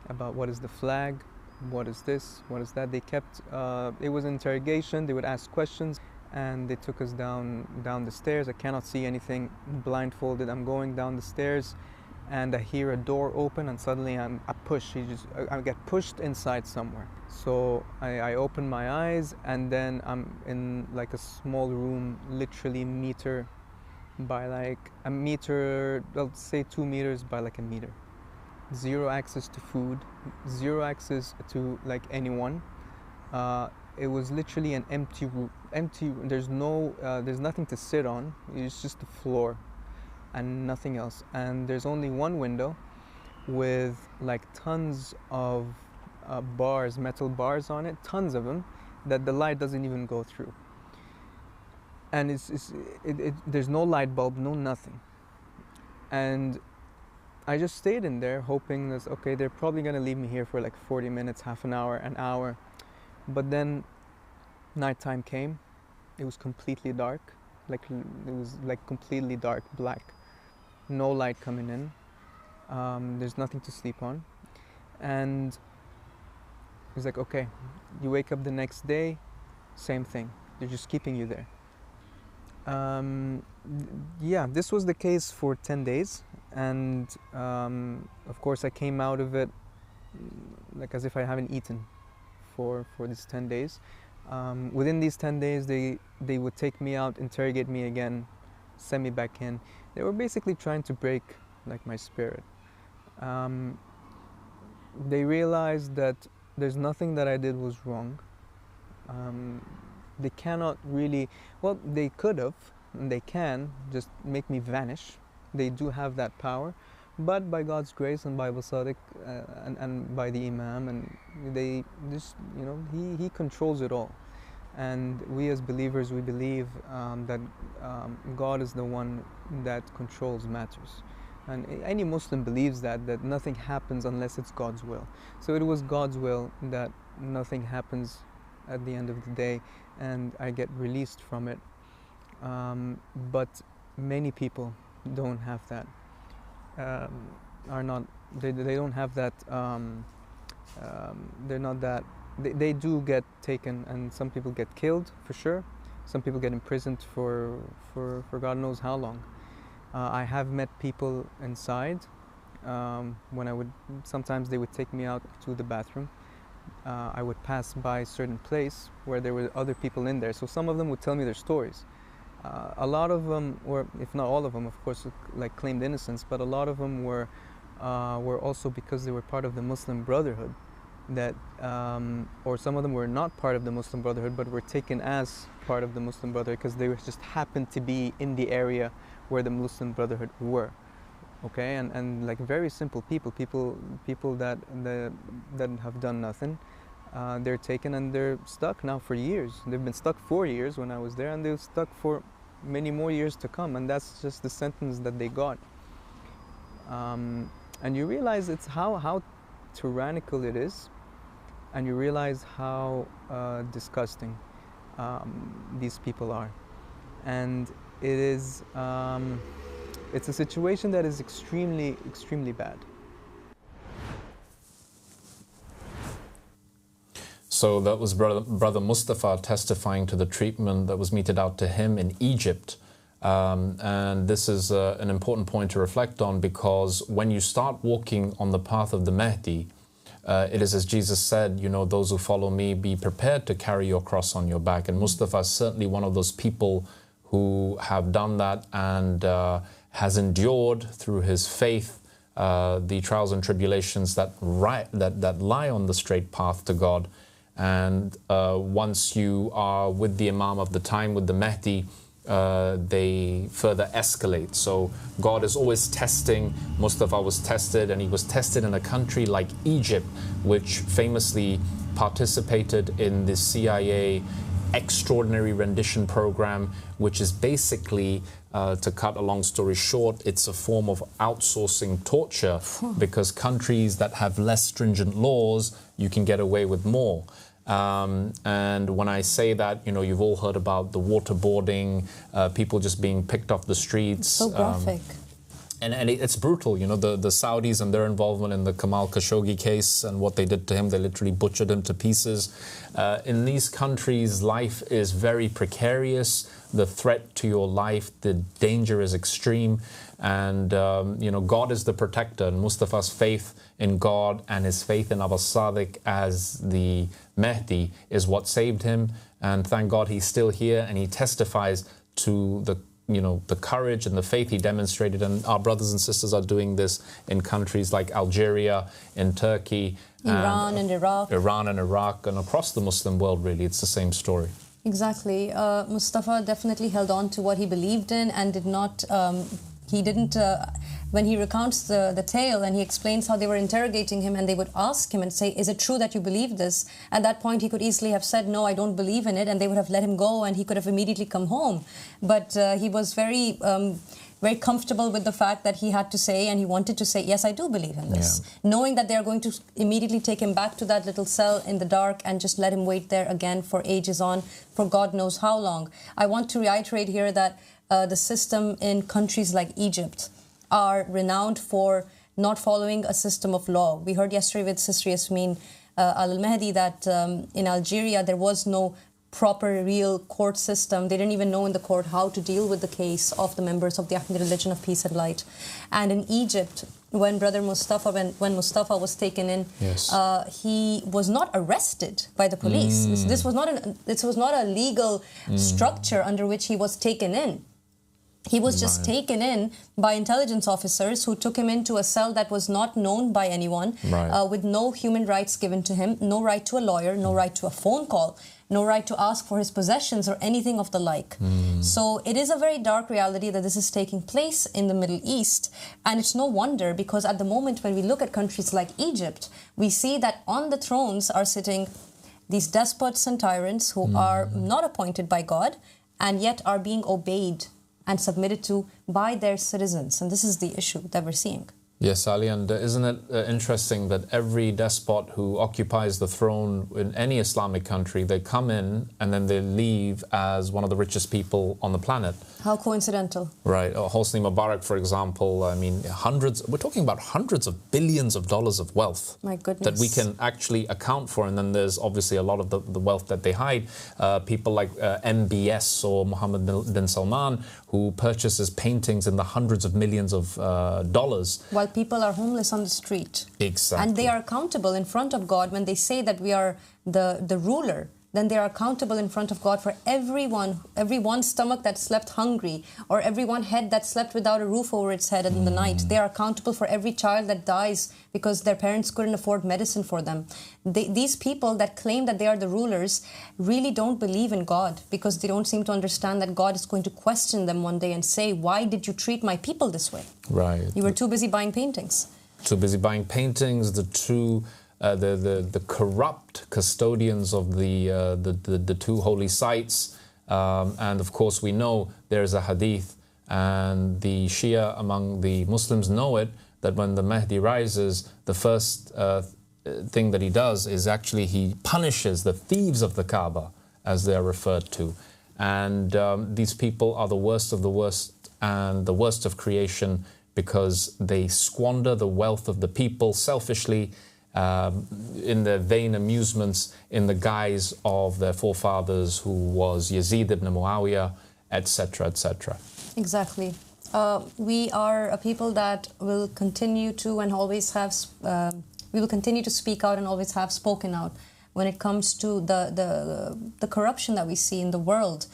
about what is the flag, what is this, what is that. They kept, it was interrogation, they would ask questions, and they took us down the stairs. I cannot see anything, blindfolded. I'm going down the stairs, and I hear a door open, and suddenly I get pushed inside somewhere. So I open my eyes, and then I'm in like a small room, literally meter by like a meter, let's say 2 meters by like a meter. Zero access to food, zero access to like anyone. It was literally an empty room. There's nothing to sit on. It's just the floor and nothing else. And there's only one window with like tons of bars, metal bars on it, tons of them, that the light doesn't even go through. And there's no light bulb, no nothing. And I just stayed in there hoping that, okay, they're probably gonna leave me here for like 40 minutes, half an hour, an hour. But then nighttime came. It was completely dark. It was like completely dark, black. No light coming in. There's nothing to sleep on. And it's like, okay, you wake up the next day, same thing. They're just keeping you there. Yeah, this was the case for 10 days. And of course I came out of it like as if I haven't eaten for these 10 days. Within these 10 days, they would take me out, interrogate me again, send me back in. They were basically trying to break like my spirit. They realized that there's nothing that I did was wrong. They cannot really, well, they could have, and they can just make me vanish. They do have that power, but by God's grace and by Sadiq and by the Imam, and they just, you know, he controls it all. And we as believers, we believe that God is the one that controls matters. And any Muslim believes that nothing happens unless it's God's will. So it was God's will that nothing happens at the end of the day, and I get released from it. But many people don't have that. They don't have that. They're not that. They do get taken, and some people get killed for sure. Some people get imprisoned for God knows how long. I have met people inside when sometimes they would take me out to the bathroom. I would pass by a certain place where there were other people in there. So some of them would tell me their stories. A lot of them, or if not all of them, of course, like claimed innocence, but a lot of them were also because they were part of the Muslim Brotherhood. Or some of them were not part of the Muslim Brotherhood, but were taken as part of the Muslim Brotherhood because they just happened to be in the area where the Muslim Brotherhood were. Okay, and like very simple people that have done nothing. They're taken and they're stuck now for years. They've been stuck 4 years when I was there, and they're stuck for many more years to come, and that's just the sentence that they got. And you realize it's how tyrannical it is, and you realize how disgusting these people are. And it is it's a situation that is extremely, extremely bad. So that was Brother Mostafa testifying to the treatment that was meted out to him in Egypt. And this is an important point to reflect on, because when you start walking on the path of the Mahdi, it is as Jesus said, you know, those who follow me, be prepared to carry your cross on your back. And Mostafa is certainly one of those people who have done that and has endured through his faith the trials and tribulations that lie on the straight path to God. And once you are with the Imam of the time, with the Mahdi, they further escalate. So God is always testing. Mustafa was tested, and he was tested in a country like Egypt, which famously participated in the CIA extraordinary rendition program, which is basically, to cut a long story short, it's a form of outsourcing torture, because countries that have less stringent laws, you can get away with more. And when I say that, you know, you've all heard about the waterboarding, people just being picked off the streets. So graphic. And it's brutal, you know, the Saudis and their involvement in the Kamal Khashoggi case and what they did to him. They literally butchered him to pieces. In these countries, life is very precarious. The threat to your life, the danger is extreme. And, you know, God is the protector. And Mustafa's faith in God and his faith in Aba Al-Sadiq as the Mahdi is what saved him. And thank God he's still here, and he testifies to the courage and the faith he demonstrated. And our brothers and sisters are doing this in countries like Algeria, in Turkey, Iran and Iraq. Iran and Iraq, and across the Muslim world, really. It's the same story. Exactly. Mustafa definitely held on to what he believed in and did not, when he recounts the tale and he explains how they were interrogating him and they would ask him and say, is it true that you believe this? At that point, he could easily have said, no, I don't believe in it, and they would have let him go and he could have immediately come home. But he was very comfortable with the fact that he had to say, and he wanted to say, yes, I do believe in this. Yeah. Knowing that they are going to immediately take him back to that little cell in the dark and just let him wait there again for ages on, for God knows how long. I want to reiterate here that the system in countries like Egypt are renowned for not following a system of law. We heard yesterday with Sister Yasmin Al-Mahdi that in Algeria there was no proper, real court system. They didn't even know in the court how to deal with the case of the members of the Ahmadi religion of peace and light. And in Egypt, when Mustafa was taken in, yes, he was not arrested by the police. This was not a legal structure under which he was taken in. He was just taken in by intelligence officers who took him into a cell that was not known by anyone, with no human rights given to him, no right to a lawyer, no right to a phone call, no right to ask for his possessions or anything of the like. So it is a very dark reality that this is taking place in the Middle East. And it's no wonder, because at the moment when we look at countries like Egypt, we see that on the thrones are sitting these despots and tyrants who are not appointed by God and yet are being obeyed and submitted to by their citizens. And this is the issue that we're seeing. Yes, Ali, and isn't it interesting that every despot who occupies the throne in any Islamic country, they come in and then they leave as one of the richest people on the planet? How coincidental. Right. Hosni Mubarak, for example, I mean, we're talking about hundreds of billions of dollars of wealth. My goodness. That we can actually account for. And then there's obviously a lot of the wealth that they hide. People like MBS or Mohammed bin Salman, who purchases paintings in the hundreds of millions of dollars. While people are homeless on the street. Exactly. And they are accountable in front of God when they say that we are the ruler. Then they are accountable in front of God for every one stomach that slept hungry, or every one head that slept without a roof over its head in the night. They are accountable for every child that dies because their parents couldn't afford medicine for them. These people that claim that they are the rulers really don't believe in God, because they don't seem to understand that God is going to question them one day and say, why did you treat my people this way? Right. You were too busy buying paintings. Too busy buying paintings, the corrupt custodians of the two holy sites, and of course we know there's a hadith, and the Shia among the Muslims know it, that when the Mahdi rises, the first thing that he does is actually he punishes the thieves of the Kaaba, as they are referred to. And these people are the worst of the worst and the worst of creation, because they squander the wealth of the people selfishly, in their vain amusements, in the guise of their forefathers, who was Yazid ibn Muawiyah, etc., etc. Exactly. We are a people that will continue to and always have, we will continue to speak out and always have spoken out when it comes to the corruption that we see in the world.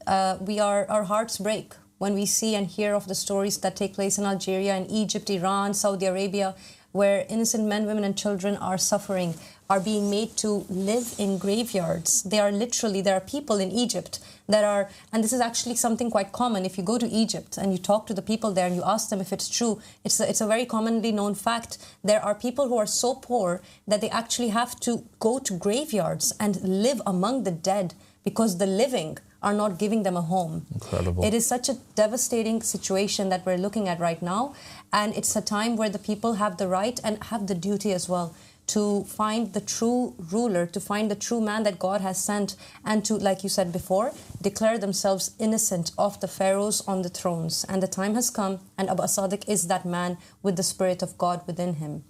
Our hearts break when we see and hear of the stories that take place in Algeria, in Egypt, Iran, Saudi Arabia, where innocent men, women and children are suffering, are being made to live in graveyards. There are people in Egypt that are, and this is actually something quite common. If you go to Egypt and you talk to the people there and you ask them if it's true, it's a very commonly known fact. There are people who are so poor that they actually have to go to graveyards and live among the dead because the living are not giving them a home. Incredible. It is such a devastating situation that we're looking at right now, and it's a time where the people have the right and have the duty as well to find the true ruler, to find the true man that God has sent, and to, like you said before, declare themselves innocent of the pharaohs on the thrones. And the time has come, and Aba Al-Sadiq is that man with the Spirit of God within him.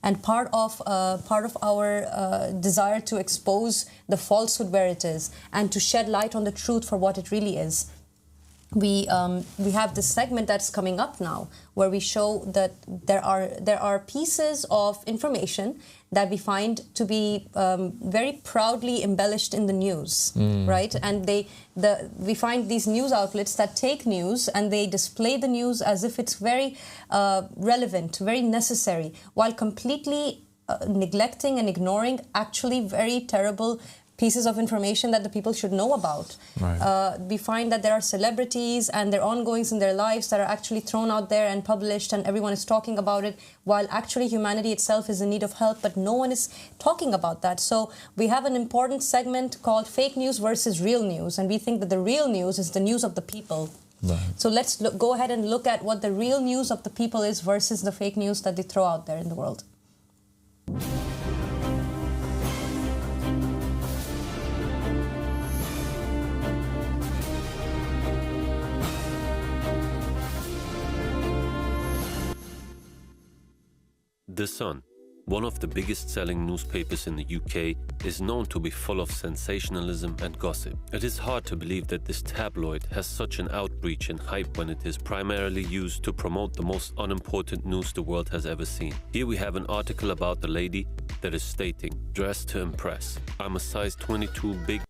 And part of our desire to expose the falsehood where it is and to shed light on the truth for what it really is, we have this segment that's coming up now where we show that there are pieces of information that we find to be very proudly embellished in the news, right? And we find these news outlets that take news and they display the news as if it's very relevant, very necessary, while completely neglecting and ignoring actually very terrible pieces of information that the people should know about. Right. We find that there are celebrities and their ongoings in their lives that are actually thrown out there and published, and everyone is talking about it, while actually humanity itself is in need of help, but no one is talking about that. So we have an important segment called Fake News versus Real News, and we think that the real news is the news of the people. Right. So let's go ahead and look at what the real news of the people is versus the fake news that they throw out there in the world. The Sun, one of the biggest selling newspapers in the UK, is known to be full of sensationalism and gossip. It is hard to believe that this tabloid has such an outreach and hype when it is primarily used to promote the most unimportant news the world has ever seen. Here we have an article about the lady that is stating, "Dressed to impress. I'm a size 22 big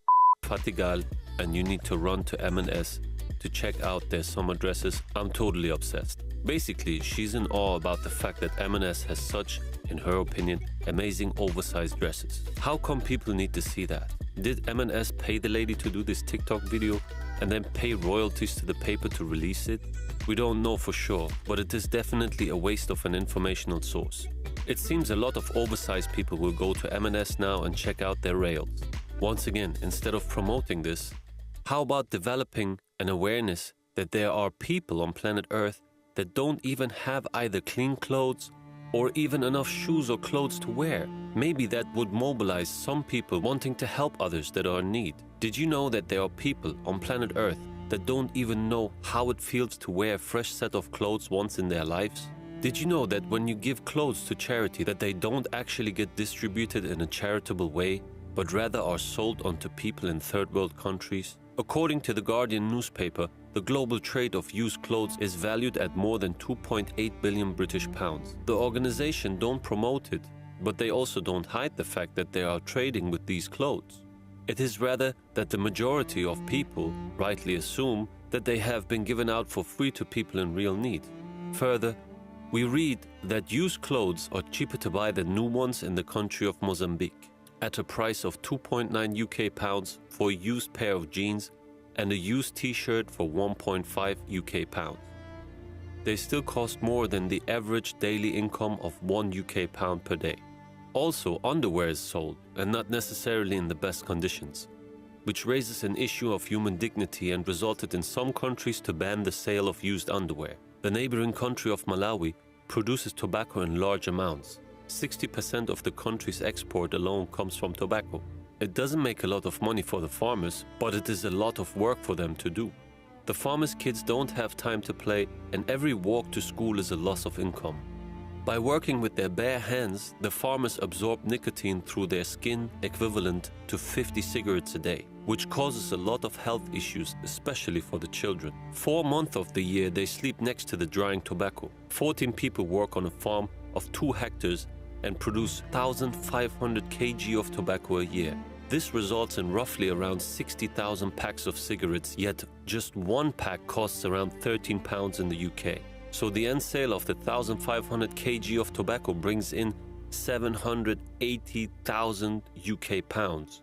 fatigal and you need to run to M&S to check out their summer dresses. I'm totally obsessed." Basically, she's in awe about the fact that M&S has such, in her opinion, amazing oversized dresses. How come people need to see that? Did M&S pay the lady to do this TikTok video and then pay royalties to the paper to release it? We don't know for sure, but it is definitely a waste of an informational source. It seems a lot of oversized people will go to M&S now and check out their rails. Once again, instead of promoting this, how about developing an awareness that there are people on planet Earth that don't even have either clean clothes or even enough shoes or clothes to wear? Maybe that would mobilize some people wanting to help others that are in need. Did you know that there are people on planet Earth that don't even know how it feels to wear a fresh set of clothes once in their lives? Did you know that when you give clothes to charity that they don't actually get distributed in a charitable way, but rather are sold onto people in third world countries? According to the Guardian newspaper, the global trade of used clothes is valued at more than 2.8 billion British pounds. The organization don't promote it, but they also don't hide the fact that they are trading with these clothes. It is rather that the majority of people rightly assume that they have been given out for free to people in real need. Further, we read that used clothes are cheaper to buy than new ones in the country of Mozambique, at a price of 2.9 UK pounds for a used pair of jeans and a used t-shirt for 1.5 UK pounds. They still cost more than the average daily income of 1 UK pound per day. Also, underwear is sold, and not necessarily in the best conditions, which raises an issue of human dignity and resulted in some countries to ban the sale of used underwear. The neighboring country of Malawi produces tobacco in large amounts. 60% of the country's export alone comes from tobacco. It doesn't make a lot of money for the farmers, but it is a lot of work for them to do. The farmers' kids don't have time to play, and every walk to school is a loss of income. By working with their bare hands, the farmers absorb nicotine through their skin, equivalent to 50 cigarettes a day, which causes a lot of health issues, especially for the children. 4 months of the year, they sleep next to the drying tobacco. 14 people work on a farm of 2 hectares and produce 1,500 kg of tobacco a year. This results in roughly around 60,000 packs of cigarettes, yet just one pack costs around £13 in the UK. So the end sale of the 1,500 kg of tobacco brings in 780,000 UK pounds.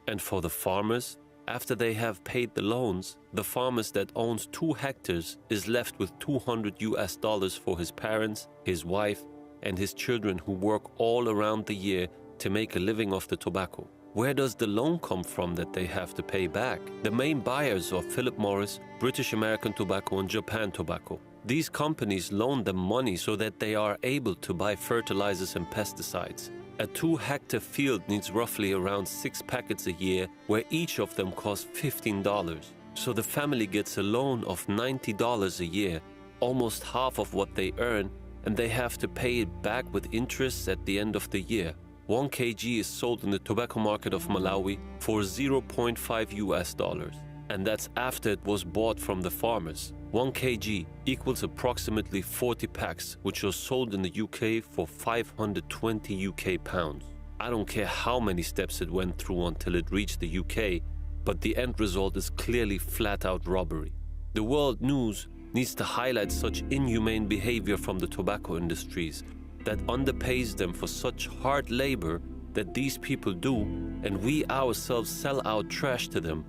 And for the farmers, after they have paid the loans, the farmers that owns 2 hectares is left with $200 for his parents, his wife, and his children who work all around the year to make a living off the tobacco. Where does the loan come from that they have to pay back? The main buyers are Philip Morris, British American Tobacco, and Japan Tobacco. These companies loan them money so that they are able to buy fertilizers and pesticides. A 2-hectare field needs roughly around 6 packets a year, where each of them costs $15. So the family gets a loan of $90 a year, almost half of what they earn, and they have to pay it back with interest at the end of the year. 1 kg is sold in the tobacco market of Malawi for $0.5, and that's after it was bought from the farmers. 1 kg equals approximately 40 packs, which are sold in the UK for 520 UK pounds. I don't care how many steps it went through until it reached the UK, but the end result is clearly flat-out robbery. The world news needs to highlight such inhumane behavior from the tobacco industries that underpays them for such hard labor that these people do, and we ourselves sell our trash to them,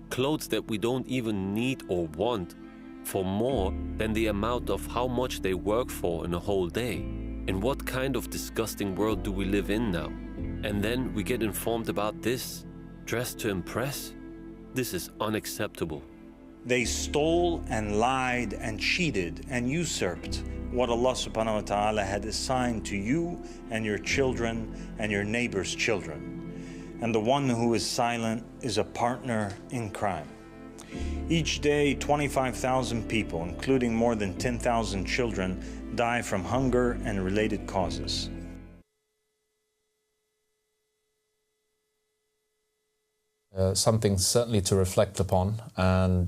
clothes that we don't even need or want, for more than the amount of how much they work for in a whole day. In what kind of disgusting world do we live in now? And then we get informed about this, dressed to impress? This is unacceptable. They stole and lied and cheated and usurped what Allah subhanahu wa ta'ala had assigned to you and your children and your neighbor's children. And the one who is silent is a partner in crime. Each day, 25,000 people, including more than 10,000 children, die from hunger and related causes. Something certainly to reflect upon, and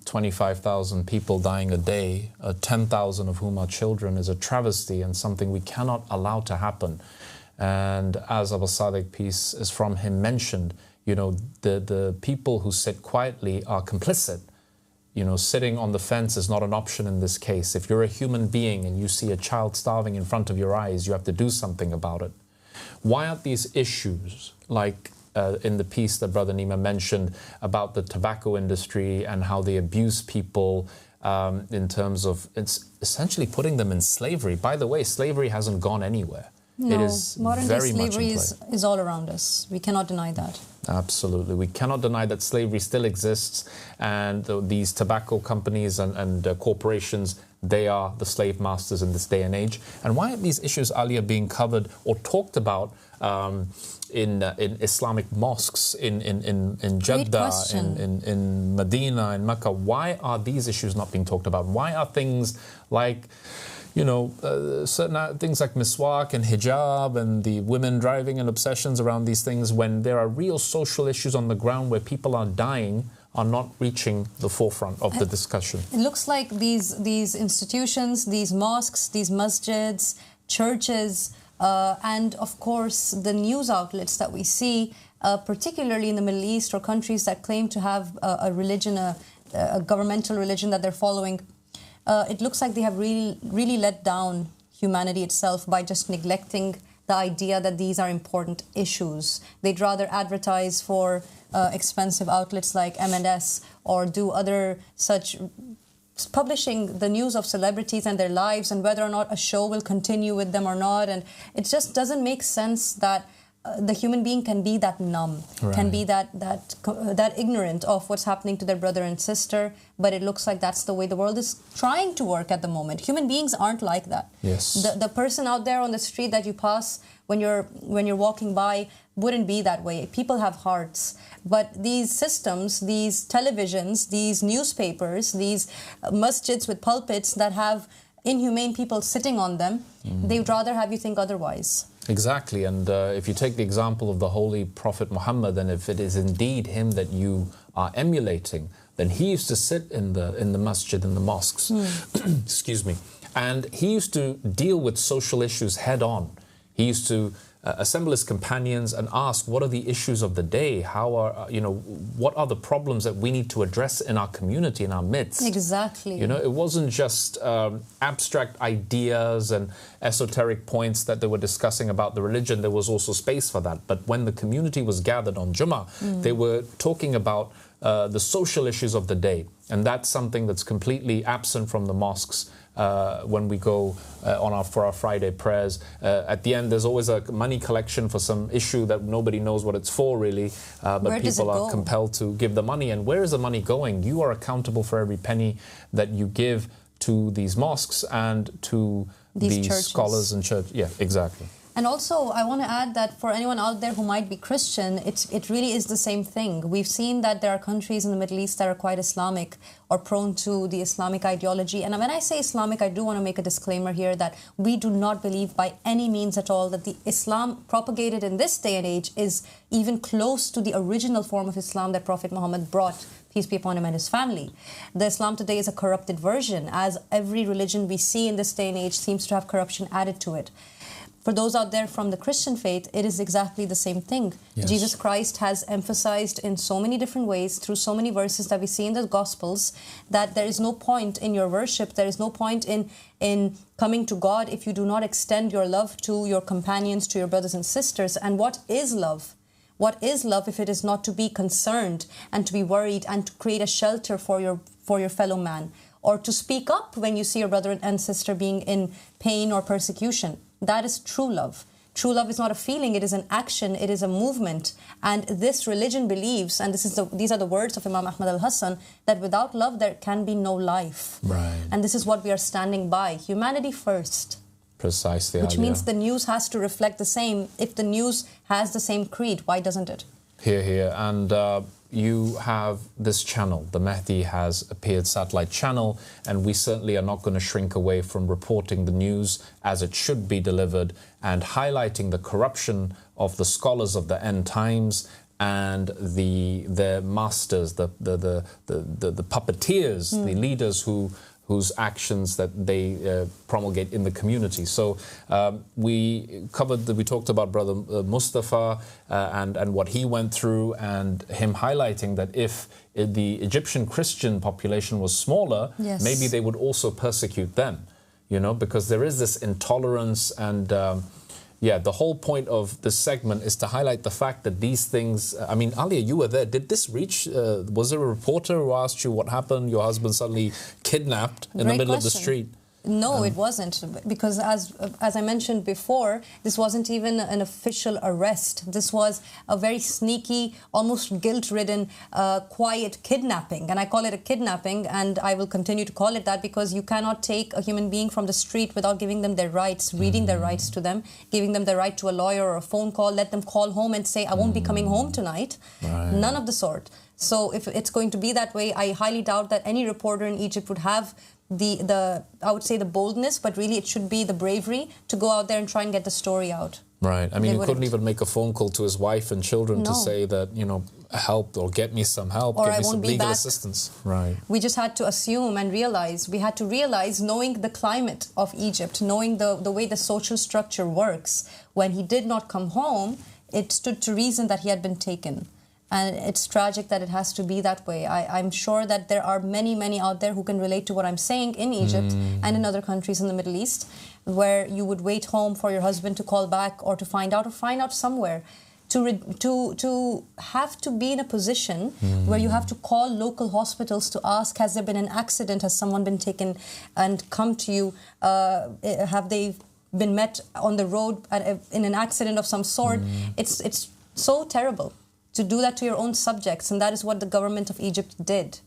25,000 people dying a day, 10,000 of whom are children, is a travesty and something we cannot allow to happen. And as Aba Al-Sadiq, peace is from him, mentioned, you know, the people who sit quietly are complicit. You know, sitting on the fence is not an option in this case. If you're a human being and you see a child starving in front of your eyes, you have to do something about it. Why aren't these issues, like in the piece that Brother Nima mentioned about the tobacco industry and how they abuse people in terms of, it's essentially putting them in slavery. By the way, slavery hasn't gone anywhere. No, it is modern very day much slavery in play. is all around us. We cannot deny that. Absolutely. We cannot deny that slavery still exists, and these tobacco companies and corporations, they are the slave masters in this day and age. And why aren't these issues, Ali, being covered or talked about in Islamic mosques, in Jeddah, in Medina, in Mecca? Why are these issues not being talked about? Why are things like, you know, certain things like miswak and hijab and the women driving and obsessions around these things, when there are real social issues on the ground where people are dying, are not reaching the forefront of the discussion? It looks like these institutions, these mosques, these masjids, churches, and of course the news outlets that we see, particularly in the Middle East or countries that claim to have a religion, a governmental religion that they're following, it looks like they have really let down humanity itself by just neglecting the idea that these are important issues. They'd rather advertise for expensive outlets like M&S or do other such, publishing the news of celebrities and their lives and whether or not a show will continue with them or not. And it just doesn't make sense that the human being can be that numb, can be that ignorant of what's happening to their brother and sister. But it looks like that's the way the world is trying to work at the moment. Human beings aren't like that. Yes. The person out there on the street that you pass when you're walking by wouldn't be that way. People have hearts. But these systems, these televisions, these newspapers, these masjids with pulpits that have inhumane people sitting on them, they would rather have you think otherwise. Exactly, and if you take the example of the Holy Prophet Muhammad, and if it is indeed him that you are emulating, then he used to sit in the masjid, in the mosques, excuse me, and he used to deal with social issues head on. He used to assemble his companions and ask, what are the issues of the day? How are, what are the problems that we need to address in our community, in our midst? Exactly. It wasn't just abstract ideas and esoteric points that they were discussing about the religion. There was also space for that. But when the community was gathered on Jummah, they were talking about the social issues of the day. And that's something that's completely absent from the mosques when we go for our Friday prayers. At the end, there's always a money collection for some issue that nobody knows what it's for, really. But people are compelled to give the money. And where is the money going? You are accountable for every penny that you give to these mosques and to these scholars and church. Yeah, exactly. And also, I want to add that for anyone out there who might be Christian, it really is the same thing. We've seen that there are countries in the Middle East that are quite Islamic or prone to the Islamic ideology. And when I say Islamic, I do want to make a disclaimer here that we do not believe by any means at all that the Islam propagated in this day and age is even close to the original form of Islam that Prophet Muhammad brought, peace be upon him and his family. The Islam today is a corrupted version, as every religion we see in this day and age seems to have corruption added to it. For those out there from the Christian faith, it is exactly the same thing. Yes. Jesus Christ has emphasized in so many different ways, through so many verses that we see in the Gospels, that there is no point in your worship, there is no point in coming to God if you do not extend your love to your companions, to your brothers and sisters. And what is love? What is love if it is not to be concerned and to be worried and to create a shelter for your fellow man, or to speak up when you see your brother and sister being in pain or persecution? That is true love. True love is not a feeling, it is an action, it is a movement. And this religion believes, and these are the words of Imam Ahmad al-Hassan, that without love there can be no life. Right. And this is what we are standing by. Humanity first. Precisely. Which means the news has to reflect the same. If the news has the same creed, why doesn't it? Hear, hear. And you have this channel. The Mahdi has appeared satellite channel, and we certainly are not going to shrink away from reporting the news as it should be delivered and highlighting the corruption of the scholars of the end times and their masters, the puppeteers, the leaders whose actions that they promulgate in the community. So we talked about Brother Mostafa and what he went through, and him highlighting that if the Egyptian Christian population was smaller, yes, maybe they would also persecute them, because there is this intolerance and yeah, the whole point of this segment is to highlight the fact that these things, I mean, Alia, you were there. Did this reach, was there a reporter who asked you what happened? Your husband suddenly kidnapped in the middle of the street? No, it wasn't, because as I mentioned before, this wasn't even an official arrest. This was a very sneaky, almost guilt-ridden, quiet kidnapping. And I call it a kidnapping, and I will continue to call it that, because you cannot take a human being from the street without giving them their rights, reading their rights to them, giving them the right to a lawyer or a phone call, let them call home and say, I won't be coming home tonight. Right. None of the sort. So if it's going to be that way, I highly doubt that any reporter in Egypt would have I would say the boldness, but really it should be the bravery to go out there and try and get the story out. Right. I mean, he couldn't even make a phone call to his wife and children to say that, help or get me some help, or get me some legal back. Assistance. Right. We just had to assume and realize, knowing the climate of Egypt, knowing the way the social structure works, when he did not come home, it stood to reason that he had been taken. And it's tragic that it has to be that way. I'm sure that there are many, many out there who can relate to what I'm saying in Egypt and in other countries in the Middle East, where you would wait home for your husband to call back or to find out somewhere. To have to be in a position where you have to call local hospitals to ask, has there been an accident? Has someone been taken and come to you? Have they been met on the road in an accident of some sort? It's so terrible to do that to your own subjects, and that is what the government of Egypt did.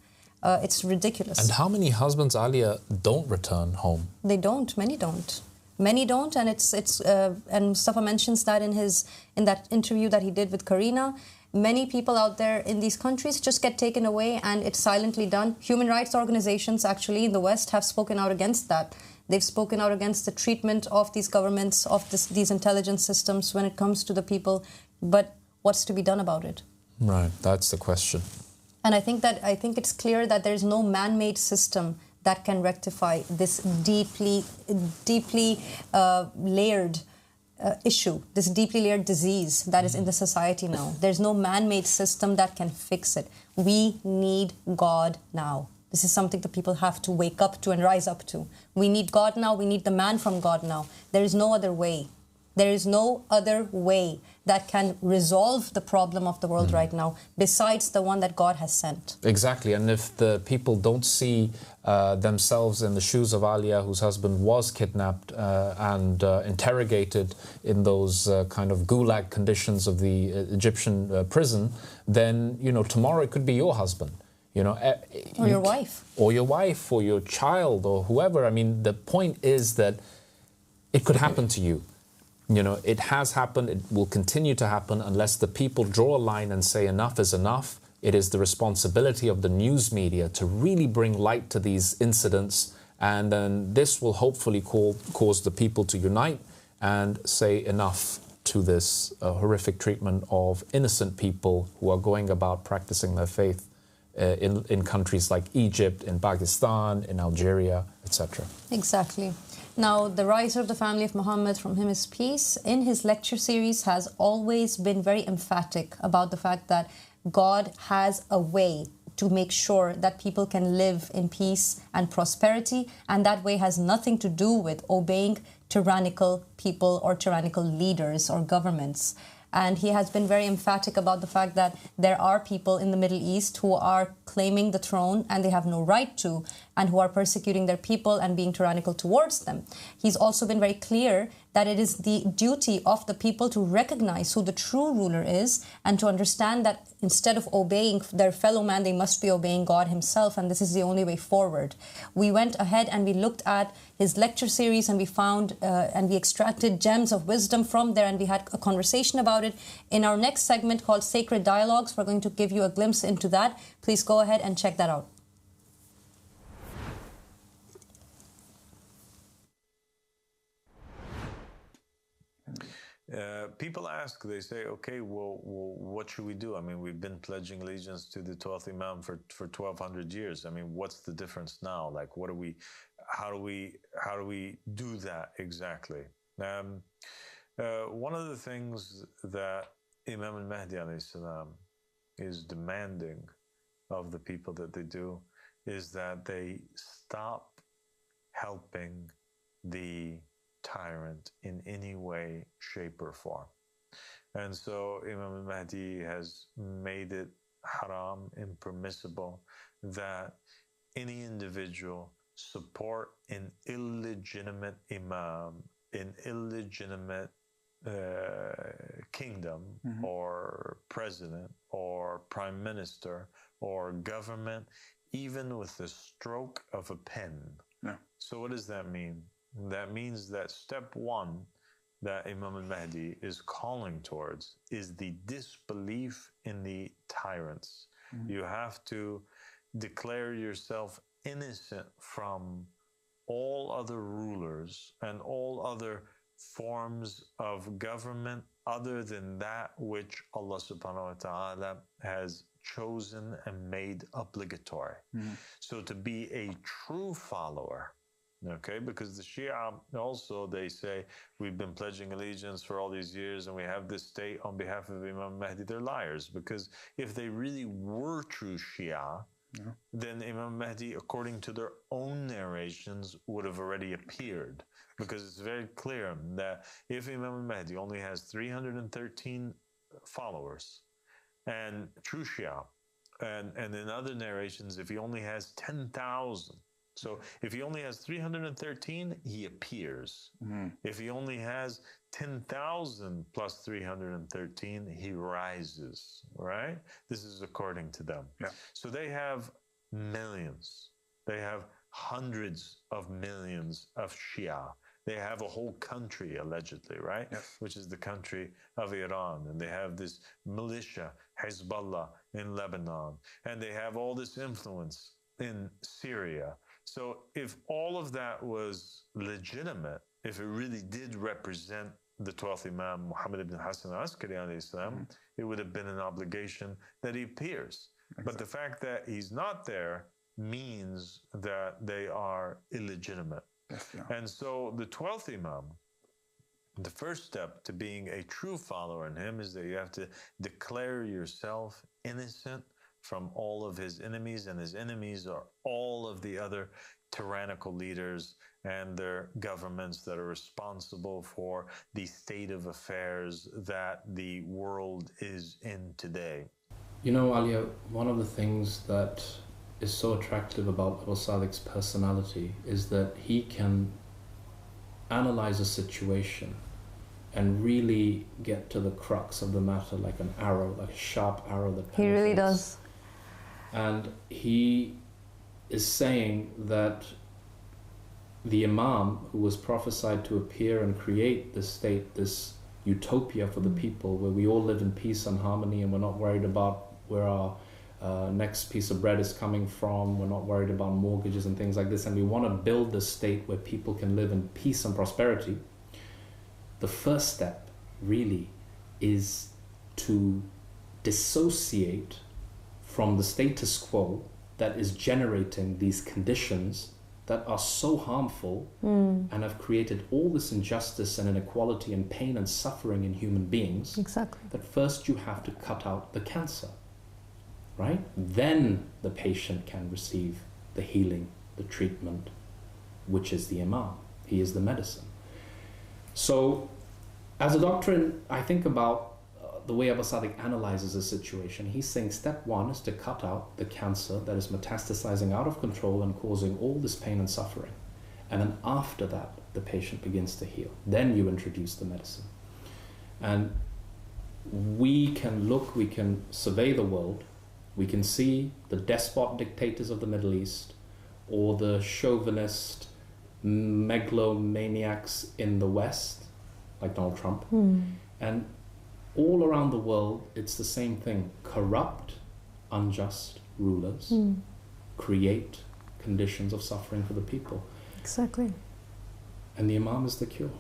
It's ridiculous. And how many husbands, Alia, don't return home? They don't. Many don't. Many don't, and and Mustafa mentions that in that interview that he did with Karina. Many people out there in these countries just get taken away, and it's silently done. Human rights organizations, actually, in the West have spoken out against that. They've spoken out against the treatment of these governments, of these intelligence systems when it comes to the people. But what's to be done about it? Right, that's the question. And I think it's clear that there is no man-made system that can rectify this deeply layered issue, this deeply layered disease that is in the society now. There's no man-made system that can fix it. We need God now. This is something that people have to wake up to and rise up to. We need God now. We need the man from God now. There is no other way. There is no other way that can resolve the problem of the world right now besides the one that God has sent. Exactly. And if the people don't see themselves in the shoes of Alia, whose husband was kidnapped and interrogated in those kind of gulag conditions of the Egyptian prison, then, you know, tomorrow it could be your husband. You know, or your wife. Or your wife, or your child, or whoever. I mean, the point is that it could happen to you. You know, it has happened, it will continue to happen unless the people draw a line and say enough is enough. It is the responsibility of the news media to really bring light to these incidents, and then this will hopefully cause the people to unite and say enough to this horrific treatment of innocent people who are going about practicing their faith in countries like Egypt, in Pakistan, in Algeria, etc. Exactly. Now, the Riser of the Family of Muhammad, from him is peace, in his lecture series has always been very emphatic about the fact that God has a way to make sure that people can live in peace and prosperity, and that way has nothing to do with obeying tyrannical people or tyrannical leaders or governments. And he has been very emphatic about the fact that there are people in the Middle East who are claiming the throne and they have no right to, and who are persecuting their people and being tyrannical towards them. He's also been very clear that it is the duty of the people to recognize who the true ruler is and to understand that instead of obeying their fellow man, they must be obeying God himself, and this is the only way forward. We went ahead and we looked at his lecture series and we found and we extracted gems of wisdom from there, and we had a conversation about it. In our next segment called Sacred Dialogues, we're going to give you a glimpse into that. Please go ahead and check that out. People ask, they say, okay, well, what should we do? I mean, we've been pledging allegiance to the 12th Imam for 1,200 years. I mean, what's the difference now? Like, how do we do that exactly? One of the things that Imam al-Mahdi alayhi salam is demanding of the people that they do is that they stop helping the tyrant in any way, shape, or form. And so Imam al-Mahdi has made it haram, impermissible, that any individual support an illegitimate imam, an illegitimate kingdom or president or prime minister or government, even with the stroke of a pen. Yeah. So what does that mean? That means that step one that Imam al-Mahdi is calling towards is the disbelief in the tyrants. You have to declare yourself innocent from all other rulers and all other forms of government other than that which Allah subhanahu wa ta'ala has chosen and made obligatory. So to be a true follower, okay, because the Shia also, they say, we've been pledging allegiance for all these years and we have this state on behalf of Imam Mahdi. They're liars, because if they really were true Shia, then Imam Mahdi, according to their own narrations, would have already appeared. Because it's very clear that if Imam Mahdi only has 313 followers, and true Shia, and in other narrations, if he only has 10,000, so if he only has 313, he appears. If he only has 10,000 plus 313, he rises, right? This is according to them. Yeah. So they have millions. They have hundreds of millions of Shia. They have a whole country, allegedly, right? Yes. Which is the country of Iran. And they have this militia, Hezbollah, in Lebanon. And they have all this influence in Syria. So if all of that was legitimate, if it really did represent the 12th Imam, Muhammad ibn Hassan al-Askari alayhi salam, it would have been an obligation that he appears. Exactly. But the fact that he's not there means that they are illegitimate. Yes, yeah. And so the 12th Imam, The first step to being a true follower in him is that you have to declare yourself innocent from all of his enemies, and his enemies are all of the other tyrannical leaders and their governments that are responsible for the state of affairs that the world is in today. You know, Alia, one of the things that is so attractive about Abu Sadiq's personality is that he can analyze a situation and really get to the crux of the matter like an arrow, like a sharp arrow that penetrates. He really does. And he is saying that the Imam, who was prophesied to appear and create this state, this utopia for the people, where we all live in peace and harmony and we're not worried about where our next piece of bread is coming from, we're not worried about mortgages and things like this, and we want to build this state where people can live in peace and prosperity. The first step really is to dissociate from the status quo that is generating these conditions that are so harmful and have created all this injustice and inequality and pain and suffering in human beings. Exactly. That first you have to cut out the cancer, right? Then the patient can receive the healing, the treatment, which is the Imam. He is the medicine. So as a doctrine, I think about the way Abu Sadiq analyzes a situation. He's saying step one is to cut out the cancer that is metastasizing out of control and causing all this pain and suffering. And then after that, the patient begins to heal. Then you introduce the medicine. And we can look, we can survey the world, we can see the despot dictators of the Middle East or the chauvinist megalomaniacs in the West, like Donald Trump. And all around the world, it's the same thing. Corrupt, unjust rulers create conditions of suffering for the people. Exactly. And the Imam is the cure.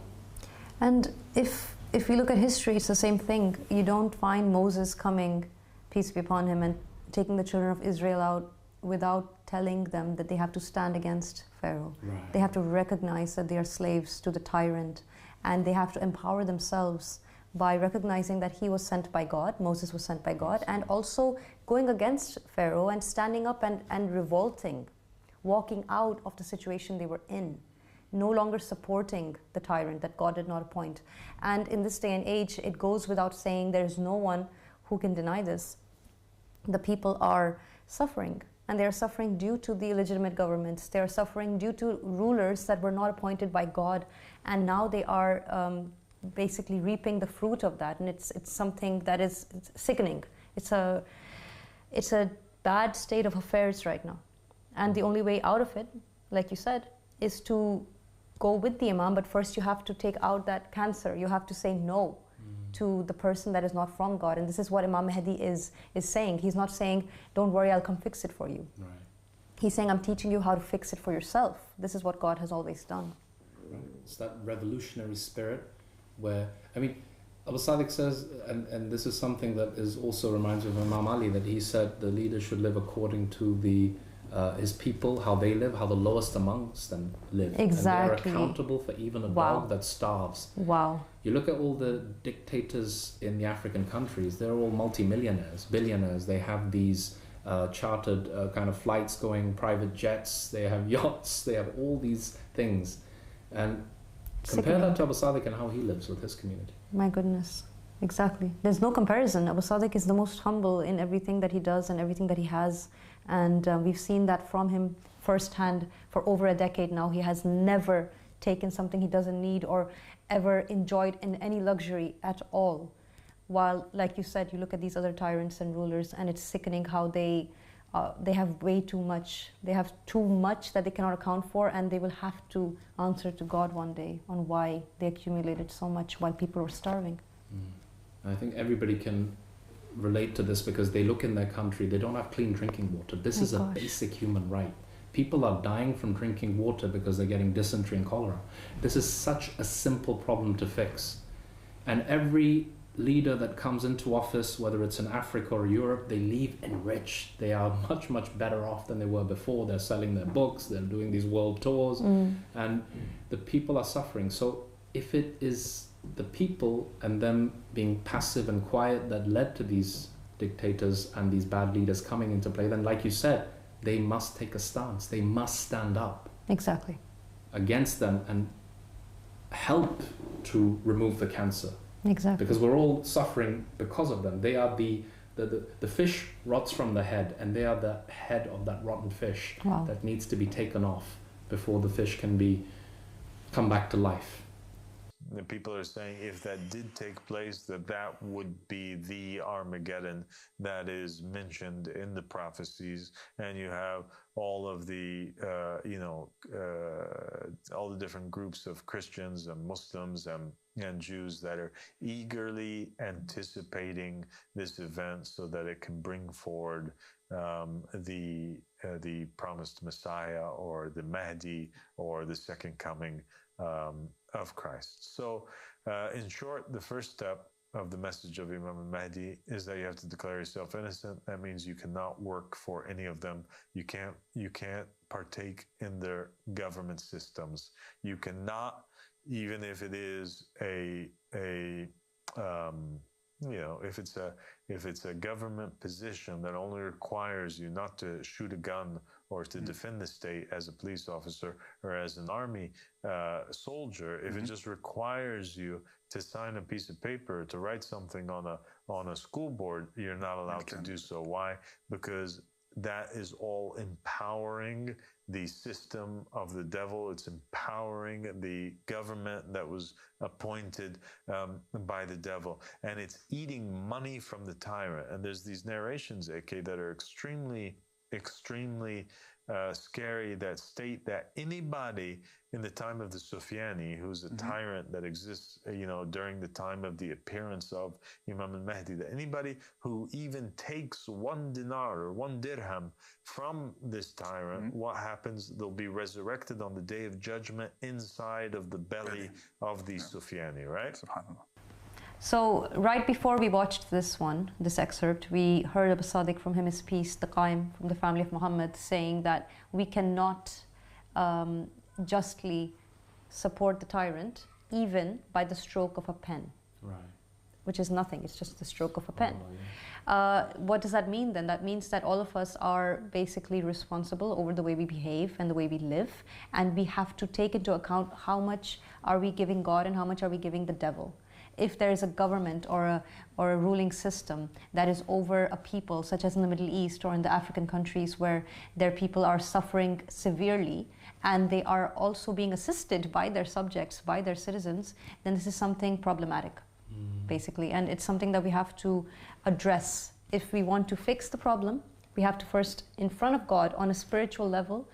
And if you look at history, it's the same thing. You don't find Moses coming, peace be upon him, and taking the children of Israel out without telling them that they have to stand against Pharaoh. Right. They have to recognize that they are slaves to the tyrant, and they have to empower themselves by recognizing that he was sent by God, Moses was sent by God, and also going against Pharaoh and standing up and revolting, walking out of the situation they were in, no longer supporting the tyrant that God did not appoint. And in this day and age, it goes without saying, there is no one who can deny this. The people are suffering, and they are suffering due to the illegitimate governments. They are suffering due to rulers that were not appointed by God, and now they are basically reaping the fruit of that, and it's something that is sickening. It's a bad state of affairs right now, and the only way out of it, like you said, is to go with the Imam. But first you have to take out that cancer. You have to say no to the person that is not from God, and this is what Imam Mahdi is saying. He's not saying, don't worry, I'll come fix it for you. Right. He's saying, I'm teaching you how to fix it for yourself. This is what God has always done. Right. It's that revolutionary spirit where, I mean, Abu Sadiq says, and this is something that is also reminds me of Imam Ali, that he said the leader should live according to the his people, how they live, how the lowest amongst them live. Exactly. And they are accountable for even a dog that starves. Wow. You look at all the dictators in the African countries, they're all multimillionaires, billionaires. They have these chartered kind of flights going, private jets, they have yachts, they have all these things. And compare that to Abu Sadiq and how he lives with his community. My goodness, exactly. There's no comparison. Abu Sadiq is the most humble in everything that he does and everything that he has. And we've seen that from him firsthand for over a decade now. He has never taken something he doesn't need or ever enjoyed in any luxury at all. While, like you said, you look at these other tyrants and rulers, and it's sickening how they have way too much. They have too much that they cannot account for, and they will have to answer to God one day on why they accumulated so much while people were starving. I think everybody can relate to this because they look in their country, they don't have clean drinking water. This is a basic human right. People are dying from drinking water because they're getting dysentery and cholera. This is such a simple problem to fix. And every leader that comes into office, whether it's in Africa or Europe, they leave enriched. They are much, much better off than they were before. They're selling their books, they're doing these world tours, and the people are suffering. So if it is the people and them being passive and quiet that led to these dictators and these bad leaders coming into play, then like you said, they must take a stance. They must stand up. Exactly. Against them and help to remove the cancer. Exactly. Because we're all suffering because of them. They are the fish rots from the head, and they are the head of that rotten fish that needs to be taken off before the fish can come back to life. The people are saying if that did take place, that would be the Armageddon that is mentioned in the prophecies, and you have all of the, all the different groups of Christians and Muslims and Jews that are eagerly anticipating this event so that it can bring forward the promised Messiah or the Mahdi or the second coming of Christ. So, in short, the first step of the message of Imam al-Mahdi is that you have to declare yourself innocent. That means you cannot work for any of them. You can't partake in their government systems. You cannot, even if it is if it's a government position that only requires you not to shoot a gun or to defend the state as a police officer or as an army soldier, if it just requires you to sign a piece of paper, to write something on a school board, you're not allowed to do so. Why? Because that is all empowering the system of the devil. It's empowering the government that was appointed by the devil. And it's eating money from the tyrant. And there's these narrations, AK, that are extremely scary, that state that anybody in the time of the Sufyani, who's a tyrant that exists, during the time of the appearance of Imam al-Mahdi, that anybody who even takes 1 dinar or 1 dirham from this tyrant, what happens? They'll be resurrected on the day of judgment inside of the belly of the Sufyani, right? SubhanAllah. So right before we watched this excerpt, we heard Aba Sadiq, from him his peace, the Qaim from the family of Muhammad, saying that we cannot justly support the tyrant even by the stroke of a pen. Right. Which is nothing, it's just the stroke of a pen. What does that mean then? That means that all of us are basically responsible over the way we behave and the way we live, and we have to take into account how much are we giving God and how much are we giving the devil. If there is a government or a ruling system that is over a people, such as in the Middle East or in the African countries where their people are suffering severely and they are also being assisted by their subjects, by their citizens, then this is something problematic, basically. And it's something that we have to address. If we want to fix the problem, we have to first, in front of God, on a spiritual level,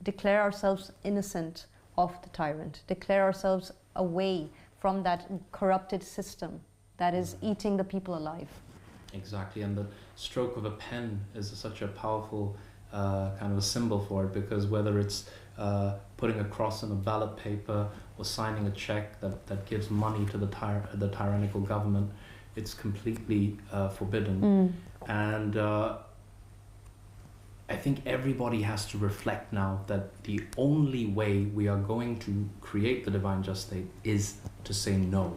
declare ourselves innocent of the tyrant, declare ourselves away from that corrupted system that is eating the people alive. Exactly, and the stroke of a pen is such a powerful kind of a symbol for it, because whether it's putting a cross on a ballot paper or signing a check that gives money to the tyrannical government, it's completely forbidden. And I think everybody has to reflect now that the only way we are going to create the divine just state is to say no.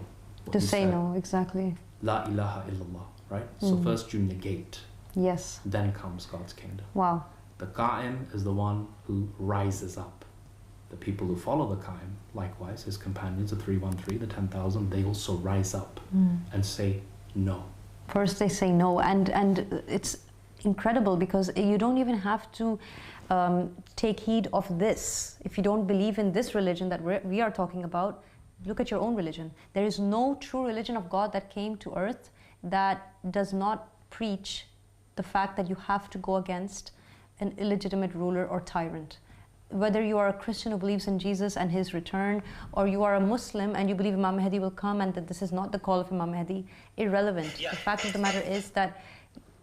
To say no, exactly. La ilaha illallah, right? So first you negate. Yes. Then comes God's kingdom. Wow. The Qaim is the one who rises up. The people who follow the Qaim, likewise, his companions, the 313, the 10,000, they also rise up and say no. First they say no, and it's incredible, because you don't even have to take heed of this. If you don't believe in this religion that we are talking about, look at your own religion. There is no true religion of God that came to earth that does not preach the fact that you have to go against an illegitimate ruler or tyrant. Whether you are a Christian who believes in Jesus and his return, or you are a Muslim and you believe Imam Mahdi will come and that this is not the call of Imam Mahdi, irrelevant. The fact of the matter is that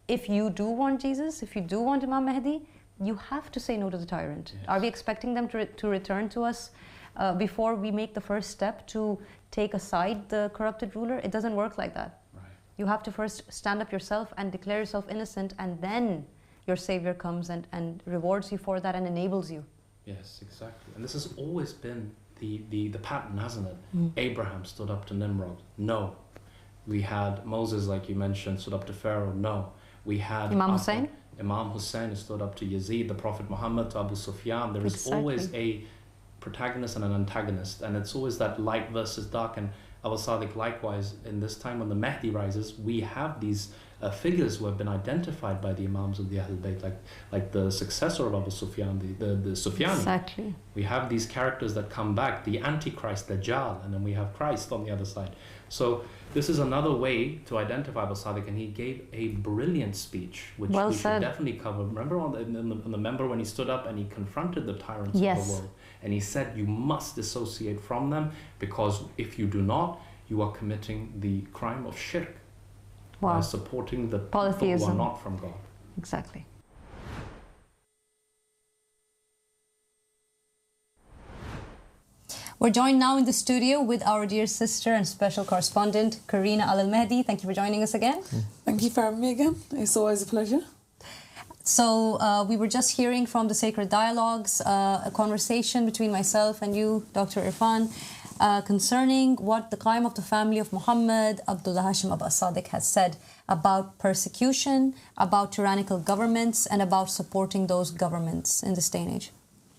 if you do want Jesus, if you do want Imam Mahdi, you have to say no to the tyrant. Yes. Are we expecting them to return to us before we make the first step to take aside the corrupted ruler? It doesn't work like that. Right. You have to first stand up yourself and declare yourself innocent, and then your Savior comes and rewards you for that and enables you. Yes, exactly. And this has always been the pattern, hasn't it? Abraham stood up to Nimrod. No. We had Moses, like you mentioned, stood up to Pharaoh. No. We had Imam Hussein. Imam Hussein stood up to Yazid, the Prophet Muhammad, to Abu Sufyan. There is always a protagonist and an antagonist, and it's always that light versus dark. And Aba Al-Sadiq, likewise, in this time when the Mahdi rises, we have these figures who have been identified by the Imams of the Ahl Bayt, like the successor of Abu Sufyan, the Sufyani. Exactly. We have these characters that come back, the Antichrist, Dajjal, and then we have Christ on the other side. So this is another way to identify Aba Al-Sadiq, and he gave a brilliant speech, which we should definitely cover. Remember on the member when he stood up and he confronted the tyrants of the world, and he said, you must dissociate from them, because if you do not, you are committing the crime of shirk by supporting the people who are not from God. Exactly. We're joined now in the studio with our dear sister and special correspondent, Karina Al-Mahdi. Thank you for joining us again. Thank you for having me again. It's always a pleasure. So we were just hearing from the Sacred Dialogues, a conversation between myself and you, Dr. Irfan, concerning what the Qaim of the family of Muhammad, Abdullah Hashim Aba Al-Sadiq, has said about persecution, about tyrannical governments, and about supporting those governments in this day and age.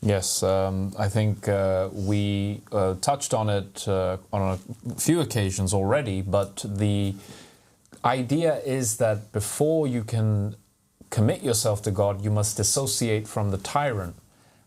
Yes, I think we touched on it on a few occasions already, but the idea is that before you can commit yourself to God, you must dissociate from the tyrant.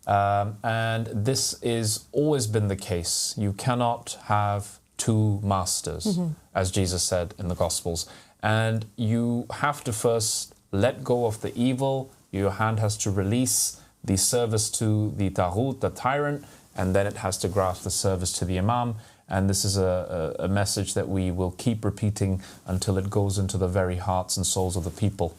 And this has always been the case. You cannot have two masters, as Jesus said in the Gospels. And you have to first let go of the evil. Your hand has to release the service to the Taghut, the tyrant, and then it has to grasp the service to the Imam. And this is a message that we will keep repeating until it goes into the very hearts and souls of the people.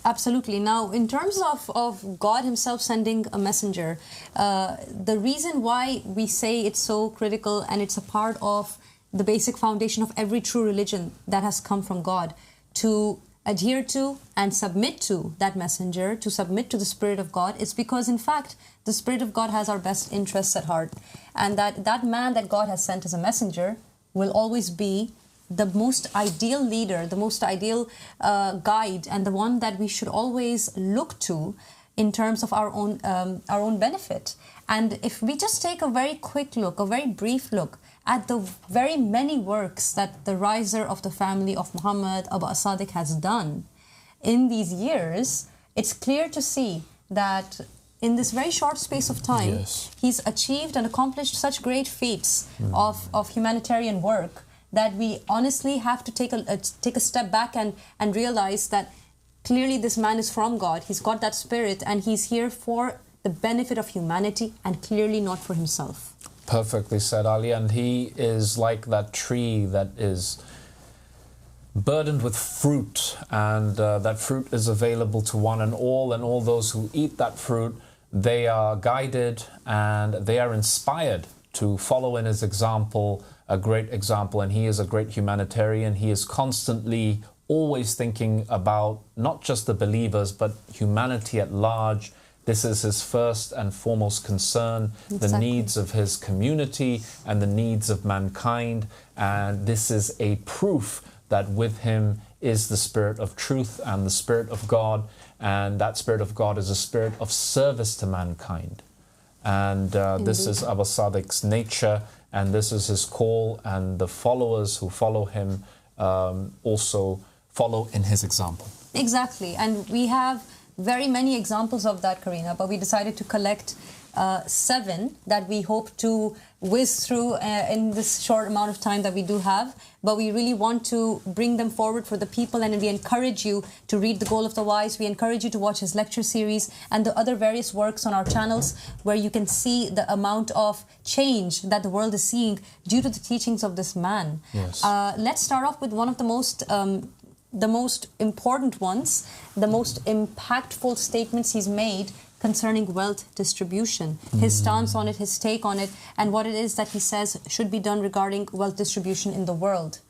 Absolutely. Now, in terms of God himself sending a messenger, the reason why we say it's so critical, and it's a part of the basic foundation of every true religion that has come from God, to adhere to and submit to that messenger, to submit to the Spirit of God, is because, in fact, the Spirit of God has our best interests at heart. And that man that God has sent as a messenger will always be the most ideal leader, the most ideal guide, and the one that we should always look to in terms of our own benefit. And if we just take a very quick look, a very brief look at the very many works that the riser of the family of Muhammad, Aba Al-Sadiq, has done in these years, it's clear to see that in this very short space of time, he's achieved and accomplished such great feats of humanitarian work that we honestly have to take a step back and realize that clearly this man is from God. He's got that spirit, and he's here for the benefit of humanity and clearly not for himself. Perfectly said, Ali. And he is like that tree that is burdened with fruit, and that fruit is available to one and all those who eat that fruit, they are guided and they are inspired to follow in his example, a great example. And he is a great humanitarian. He is constantly always thinking about not just the believers, but humanity at large. This is his first and foremost concern, the needs of his community and the needs of mankind. And this is a proof that with him is the Spirit of truth and the Spirit of God. And that Spirit of God is a spirit of service to mankind. And this is Aba Al-Sadiq's nature, and this is his call, and the followers who follow him also follow in his example. Exactly. And we have very many examples of that, Karina, but we decided to collect 7 that we hope to whiz through in this short amount of time that we do have. But we really want to bring them forward for the people, and we encourage you to read The Goal of the Wise. We encourage you to watch his lecture series and the other various works on our channels, where you can see the amount of change that the world is seeing due to the teachings of this man. Yes. Let's start off with one of the most important ones, the most impactful statements he's made concerning wealth distribution, his stance on it, his take on it, and what it is that he says should be done regarding wealth distribution in the world.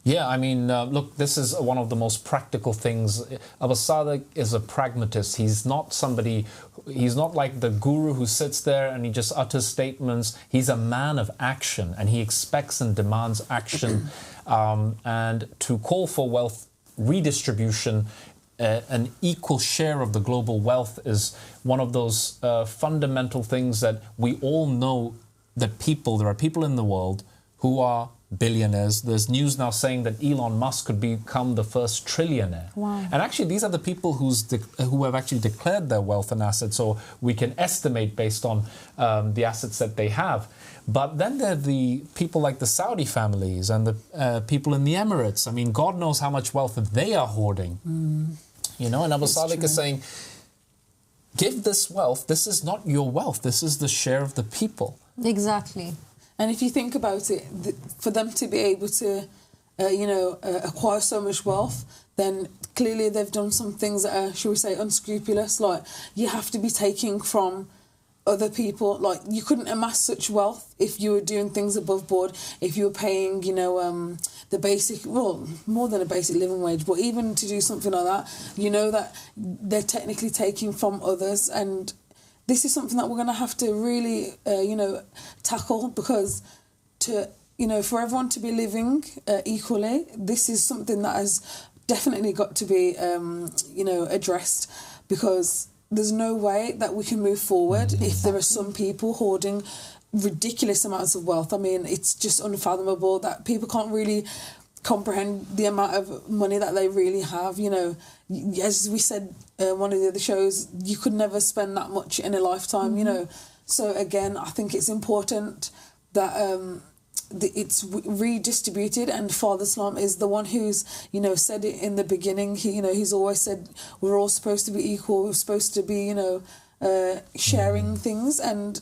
Yeah, I mean, look, this is one of the most practical things. Aba Al-Sadiq is a pragmatist. He's not like the guru who sits there and he just utters statements. He's a man of action, and he expects and demands action. And to call for wealth redistribution, an equal share of the global wealth, is one of those fundamental things that we all know that there are people in the world who are billionaires. There's news now saying that Elon Musk could become the first trillionaire. Wow. And actually, these are the people who have actually declared their wealth and assets, so we can estimate based on the assets that they have. But then there are the people like the Saudi families and the people in the Emirates. I mean, God knows how much wealth they are hoarding. You know, and Aba Al-Sadiq is saying, give this wealth. This is not your wealth. This is the share of the people. Exactly. And if you think about it, for them to be able to, acquire so much wealth, then clearly they've done some things that are, shall we say, unscrupulous. Like, you have to be taking from other people. Like, you couldn't amass such wealth if you were doing things above board, if you were paying, the basic, well, more than a basic living wage, but even to do something like that, you know that they're technically taking from others. And this is something that we're going to have to really, tackle, because for everyone to be living equally, this is something that has definitely got to be, addressed, because there's no way that we can move forward if there are some people hoarding ridiculous amounts of wealth. I mean, it's just unfathomable that people can't really comprehend the amount of money that they really have. As we said one of the other shows, you could never spend that much in a lifetime. So again, I think it's important that it's redistributed, and Father Islam is the one who's said it in the beginning. He's always said we're all supposed to be equal, we're supposed to be sharing things. And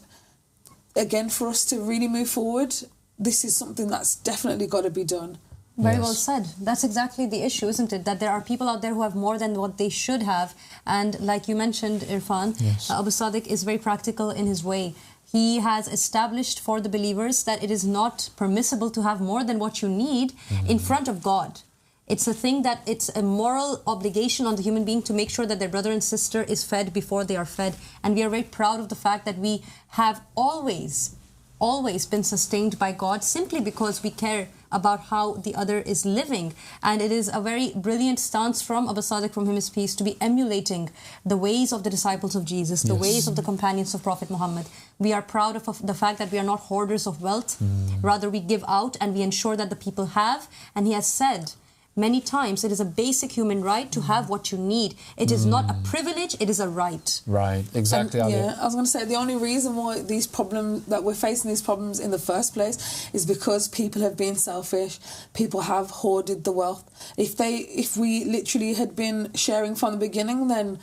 again, for us to really move forward, this is something that's definitely got to be done. Very well said. That's exactly the issue, isn't it? That there are people out there who have more than what they should have. And like you mentioned, Irfan, Aba Al-Sadiq is very practical in his way. He has established for the believers that it is not permissible to have more than what you need in front of God. It's a thing that it's a moral obligation on the human being to make sure that their brother and sister is fed before they are fed. And we are very proud of the fact that we have always been sustained by God simply because we care about how the other is living. And it is a very brilliant stance from Aba Al-Sadiq, from him his peace, to be emulating the ways of the disciples of Jesus, the ways of the companions of Prophet Muhammad. We are proud of the fact that we are not hoarders of wealth. Rather, we give out and we ensure that the people have. And he has said many times, it is a basic human right to have what you need. It is not a privilege, it is a right. Right, exactly. And, I was going to say, the only reason why these problems, that we're facing these problems in the first place, is because people have been selfish, people have hoarded the wealth. If we literally had been sharing from the beginning, then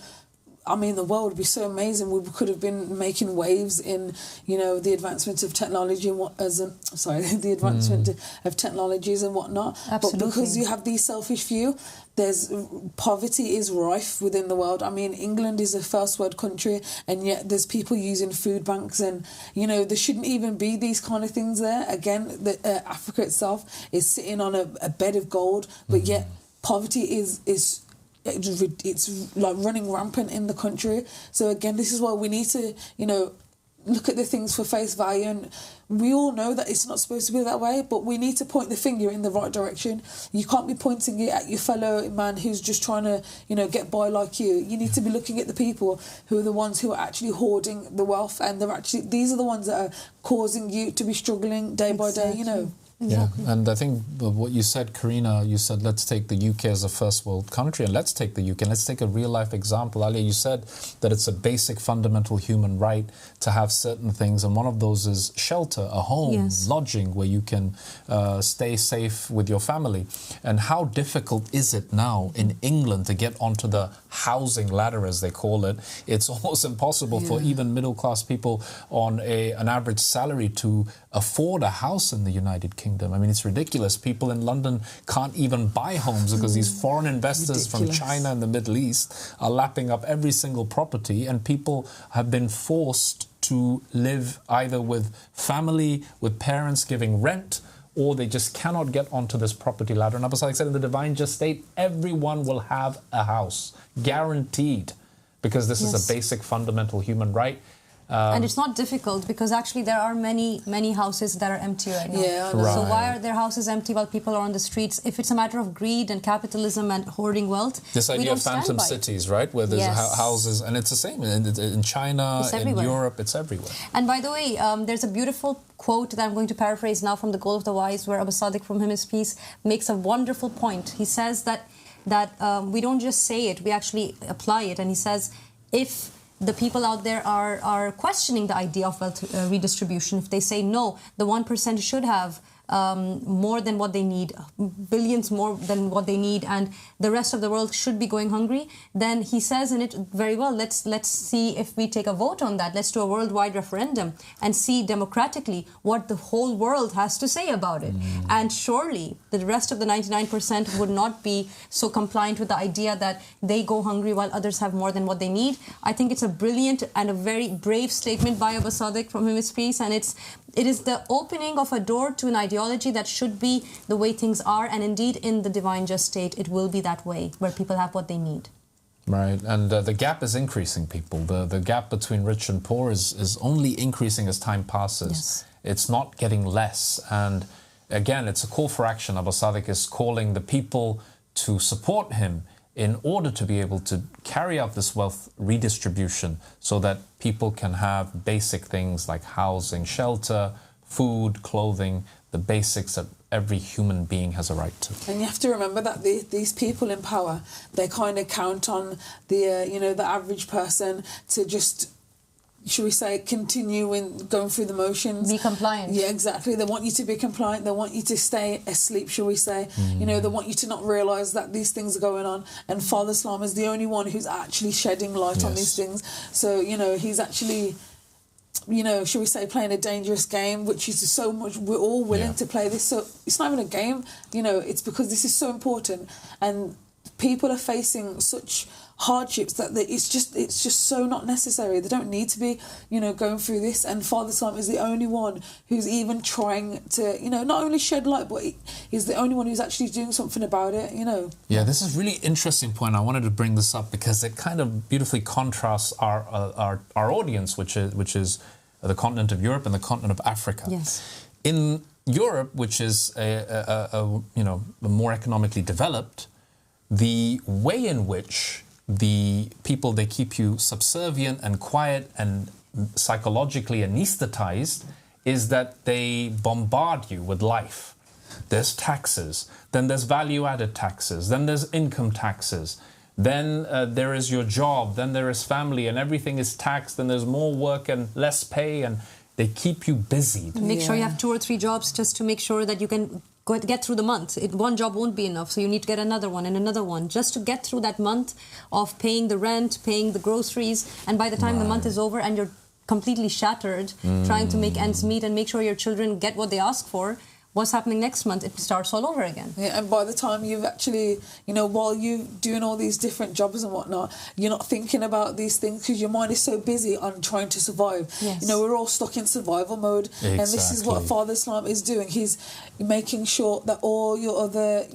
I mean, the world would be so amazing. We could have been making waves in, the advancement of technology and the advancement of technologies and whatnot. Absolutely. But because you have these selfish few, poverty is rife within the world. I mean, England is a first world country, and yet there's people using food banks, and there shouldn't even be these kind of things there. Again, Africa itself is sitting on a bed of gold, but yet poverty is it's like running rampant in the country. So again, this is why we need to, look at the things for face value. And we all know that it's not supposed to be that way, but we need to point the finger in the right direction. You can't be pointing it at your fellow man who's just trying to, get by like you. You need to be looking at the people who are the ones who are actually hoarding the wealth, and these are the ones that are causing you to be struggling day by day, Exactly. Yeah, and I think what you said, Karina, you said, let's take the UK as a first world country, and let's take the UK, and let's take a real life example. Ali, you said that it's a basic fundamental human right to have certain things, and one of those is shelter, a home, lodging, where you can stay safe with your family. And how difficult is it now in England to get onto the housing ladder, as they call it? It's almost impossible for even middle class people on an average salary to afford a house in the United Kingdom. I mean, it's ridiculous. People in London can't even buy homes because these foreign investors from China and the Middle East are lapping up every single property, and people have been forced to live either with family, with parents giving rent, or they just cannot get onto this property ladder. And Aba Sadiq said in the divine just state, everyone will have a house, guaranteed, because this is a basic fundamental human right. And it's not difficult because actually there are many houses that are empty right now. Yeah, right. So why are their houses empty while people are on the streets? If it's a matter of greed and capitalism and hoarding wealth, this idea of phantom cities, right, where there's houses, and it's the same in China, in Europe, it's everywhere. And by the way, there's a beautiful quote that I'm going to paraphrase now from The Goal of the Wise, where Aba Sadiq, from him his peace, makes a wonderful point. He says that we don't just say it, we actually apply it. And he says, if the people out there are questioning the idea of wealth redistribution, if they say, no, the 1% should have more than what they need, billions more than what they need, and the rest of the world should be going hungry, then he says in it very well, let's see if we take a vote on that. Let's do a worldwide referendum and see democratically what the whole world has to say about it. And surely the rest of the 99% would not be so compliant with the idea that they go hungry while others have more than what they need. I think it's a brilliant and a very brave statement by Aba Sadiq, from him his peace, and it is the opening of a door to an ideology that should be the way things are, and indeed in the divine just state it will be that way, where people have what they need. Right, and the gap is increasing, people. The gap between rich and poor is only increasing as time passes. Yes. It's not getting less. And again, it's a call for action. Aba Sadiq is calling the people to support him in order to be able to carry out this wealth redistribution so that people can have basic things like housing, shelter, food, clothing, the basics that every human being has a right to. And you have to remember that these people in power, they kind of count on the average person to just, should we say, continue in going through the motions. Be compliant. Yeah, exactly. They want you to be compliant. They want you to stay asleep, shall we say. They want you to not realise that these things are going on. And Father Islam is the only one who's actually shedding light on these things. So, he's actually, shall we say, playing a dangerous game, which is so much, we're all willing to play this. So it's not even a game, it's because this is so important. And people are facing such hardships that it's just so not necessary. They don't need to be, going through this. And Father Islam is the only one who's even trying to, not only shed light, but he's the only one who's actually doing something about it, Yeah, this is a really interesting point. I wanted to bring this up because it kind of beautifully contrasts our audience, which is the continent of Europe and the continent of Africa. Yes. In Europe, which is a more economically developed, the way in which the people, they keep you subservient and quiet and psychologically anesthetized is that they bombard you with life. There's taxes, then there's value-added taxes, then there's income taxes, then there is your job, then there is family, and everything is taxed, and there's more work and less pay, and they keep you busy. Make sure you have 2 or 3 jobs just to make sure that you can get through the month. One job won't be enough, so you need to get another one and another one just to get through that month of paying the rent, paying the groceries, and by the time the month is over and you're completely shattered trying to make ends meet and make sure your children get what they ask for, what's happening next month? It starts all over again. Yeah, and by the time you've actually, while you're doing all these different jobs and whatnot, you're not thinking about these things because your mind is so busy on trying to survive. Yes. We're all stuck in survival mode. Exactly. And this is what Father Islam is doing. He's making sure that all your other,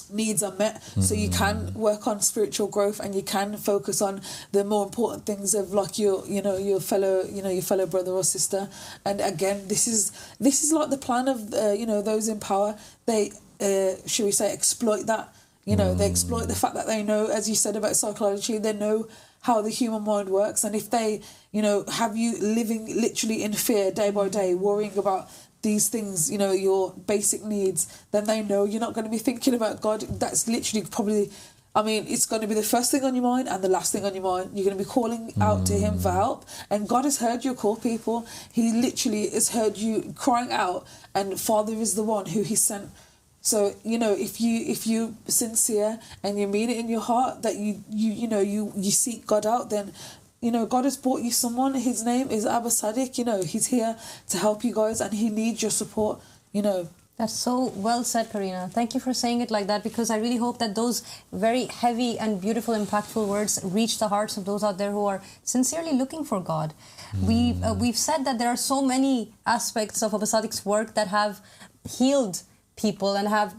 needs are met, so you can work on spiritual growth and you can focus on the more important things of like your fellow brother or sister. And again, this is like the plan of those in power. They should we say exploit that. They exploit the fact that they know, as you said about psychology, they know how the human mind works, and if they have you living literally in fear day by day, worrying about these things, your basic needs, then they know you're not going to be thinking about God. That's literally probably, it's going to be the first thing on your mind and the last thing on your mind. You're going to be calling out to him for help, and God has heard your call, people. He literally has heard you crying out, and Father is the one who he sent. So, if you sincere and you mean it in your heart that you seek God out, then God has brought you someone. His name is Aba Sadiq. He's here to help you guys, and he needs your support. That's so well said, Karina. Thank you for saying it like that, because I really hope that those very heavy and beautiful, impactful words reach the hearts of those out there who are sincerely looking for God. We've said that there are so many aspects of Aba Sadiq's work that have healed people and have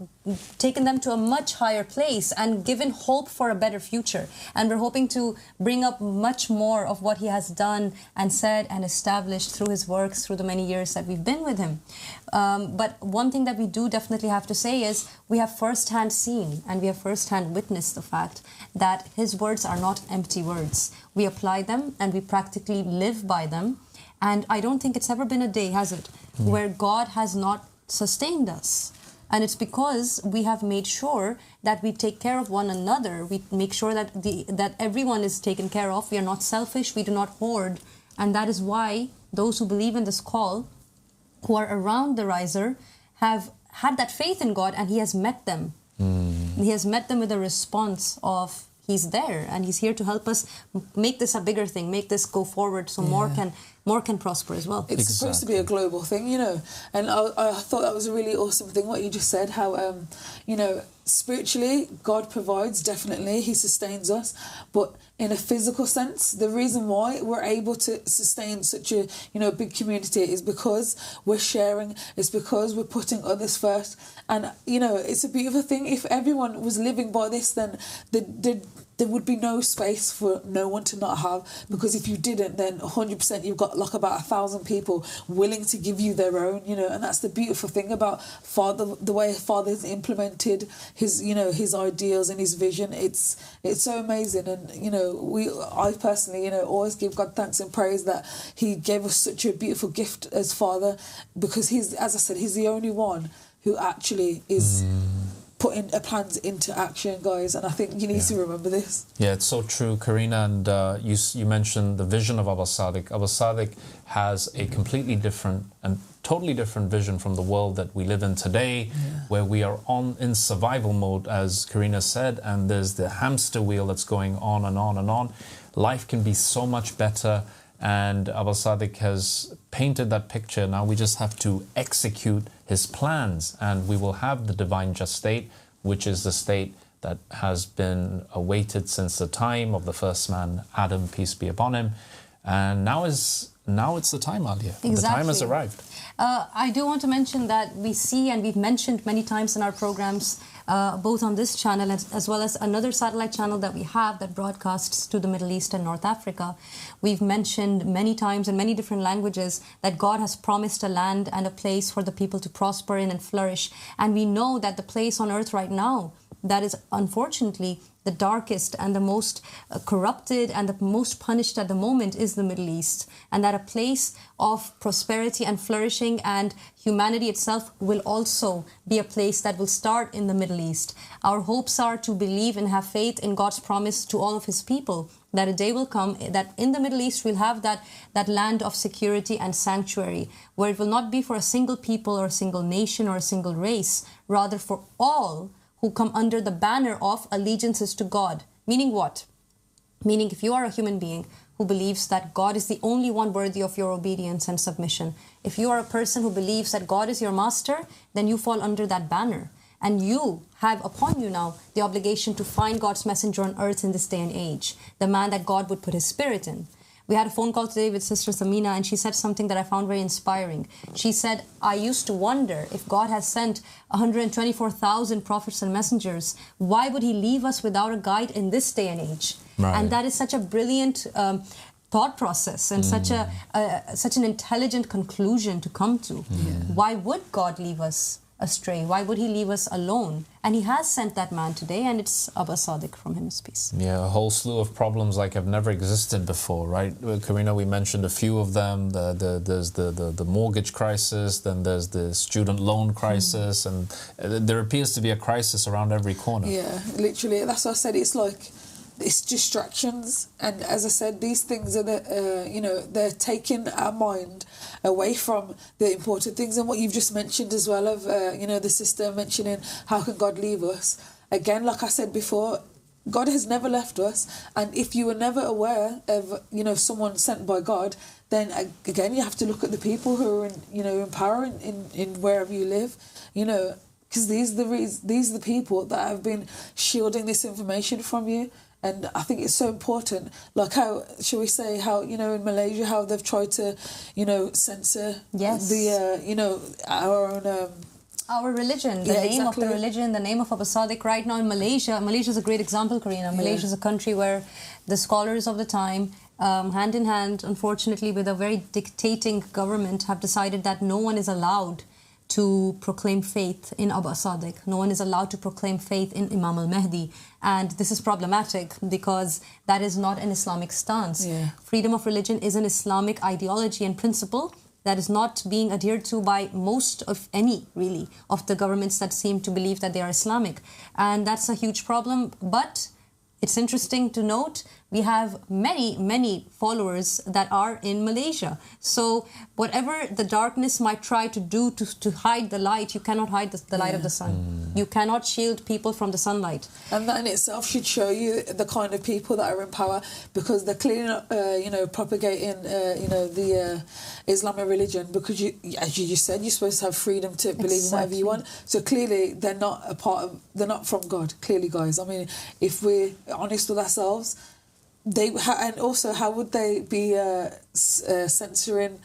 taken them to a much higher place and given hope for a better future. And we're hoping to bring up much more of what he has done and said and established through his works, through the many years that we've been with him. But one thing that we do definitely have to say is we have firsthand seen and we have firsthand witnessed the fact that his words are not empty words. We apply them and we practically live by them. And I don't think it's ever been a day, has it, where God has not sustained us. And it's because we have made sure that we take care of one another. We make sure that that everyone is taken care of. We are not selfish. We do not hoard. And that is why those who believe in this call, who are around the Riser, have had that faith in God, and he has met them. He has met them with a response of he's there and he's here to help us make this a bigger thing, make this go forward so more can prosper as well. It's supposed to be a global thing, you know. And I thought that was a really awesome thing, what you just said, how, you know, spiritually, God provides, definitely, he sustains us. But in a physical sense, the reason why we're able to sustain such a, you know, big community is because we're sharing, it's because we're putting others first. And, you know, it's a beautiful thing. If everyone was living by this, then there would be no space for no one to not have, because if you didn't, then 100% you've got like about 1,000 people willing to give you their own, you know. And that's the beautiful thing about Father, the way Father has implemented his, you know, his ideals and his vision. It's so amazing. And, you know, I personally, you know, always give God thanks and praise that he gave us such a beautiful gift as Father, because he's, as I said, he's the only one who actually is putting plans into action, guys. And I think you need to remember this. Yeah, it's so true, Karina. And you mentioned the vision of Aba Al-Sadiq. Aba Al-Sadiq has a completely different and totally different vision from the world that we live in today, where we are in survival mode, as Karina said, and there's the hamster wheel that's going on and on and on. Life can be so much better, and Aba Al-Sadiq has painted that picture. Now we just have to execute his plans, and we will have the divine just state, which is the state that has been awaited since the time of the first man, Adam, peace be upon him. And now it's the time, Alia. Exactly. The time has arrived. I do want to mention that we see, and we've mentioned many times in our programs, both on this channel as well as another satellite channel that we have that broadcasts to the Middle East and North Africa. We've mentioned many times in many different languages that God has promised a land and a place for the people to prosper in and flourish. And we know that the place on earth right now that is unfortunately the darkest and the most corrupted and the most punished at the moment is the Middle East, and that a place of prosperity and flourishing and humanity itself will also be a place that will start in the Middle East. Our hopes are to believe and have faith in God's promise to all of his people, that a day will come that in the Middle East we'll have that land of security and sanctuary, where it will not be for a single people or a single nation or a single race, rather for all who come under the banner of allegiances to God. Meaning what? Meaning if you are a human being who believes that God is the only one worthy of your obedience and submission, if you are a person who believes that God is your master, then you fall under that banner. And you have upon you now the obligation to find God's messenger on earth in this day and age, the man that God would put his spirit in. We had a phone call today with Sister Samina, and she said something that I found very inspiring. She said, I used to wonder if God has sent 124,000 prophets and messengers, why would he leave us without a guide in this day and age? Right. And that is such a brilliant thought process and such an intelligent conclusion to come to. Why would God leave us astray? Why would he leave us alone? And he has sent that man today, and it's Aba Al-Sadiq, from him is peace. Yeah, a whole slew of problems like have never existed before, right? Karina, we mentioned a few of them. There's the mortgage crisis, then there's the student loan crisis, and there appears to be a crisis around every corner. Yeah, literally. That's what I said. It's like, it's distractions, and as I said, these things are they're taking our mind away from the important things. And what you've just mentioned as well of the sister mentioning how can God leave us, again, like I said before, God has never left us. And if you were never aware of someone sent by God, then again you have to look at the people who are in power in wherever you live, because these are the people that have been shielding this information from you. And I think it's so important, like how, shall we say, how, in Malaysia, how they've tried to, censor the, our own Our religion, the name of the religion, the name of Aba Sadiq. Right now in Malaysia, Malaysia is a great example, Karina. Malaysia is a country where the scholars of the time, hand in hand, unfortunately, with a very dictating government, have decided that no one is allowed to proclaim faith in Aba Sadiq. No one is allowed to proclaim faith in Imam Al-Mahdi. And this is problematic because that is not an Islamic stance. Freedom of religion is an Islamic ideology and principle that is not being adhered to by most of any, really, of the governments that seem to believe that they are Islamic. And that's a huge problem. But it's interesting to note we have many followers that are in Malaysia. So whatever the darkness might try to do to hide the light, you cannot hide the light of the sun. You cannot shield people from the sunlight. And that in itself should show you the kind of people that are in power, because they're clearly not, propagating, the Islamic religion, because as you just said, you're supposed to have freedom to believe in whatever you want. So clearly they're not they're not from God, clearly, guys. I mean, if we're honest with ourselves, and also, how would they be censoring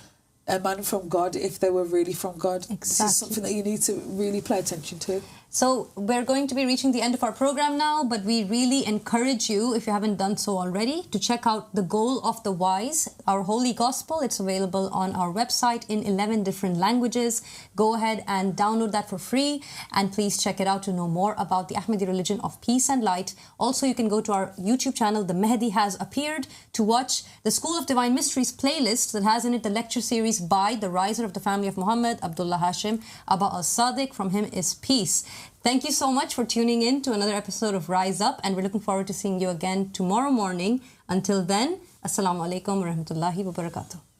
a man from God if they were really from God? This is something that you need to really pay attention to. So we're going to be reaching the end of our program now, but we really encourage you, if you haven't done so already, to check out The Goal of the Wise, our Holy Gospel. It's available on our website in 11 different languages. Go ahead and download that for free, and please check it out to know more about the Ahmadi religion of peace and light. Also, you can go to our YouTube channel, The Mahdi Has Appeared, to watch the School of Divine Mysteries playlist that has in it the lecture series by the Riser of the family of Muhammad, Abdullah Hashim Aba Al-Sadiq. From him is peace. Thank you so much for tuning in to another episode of Rise Up, and we're looking forward to seeing you again tomorrow morning. Until then, Assalamu alaikum wa rahmatullahi wa barakatuh.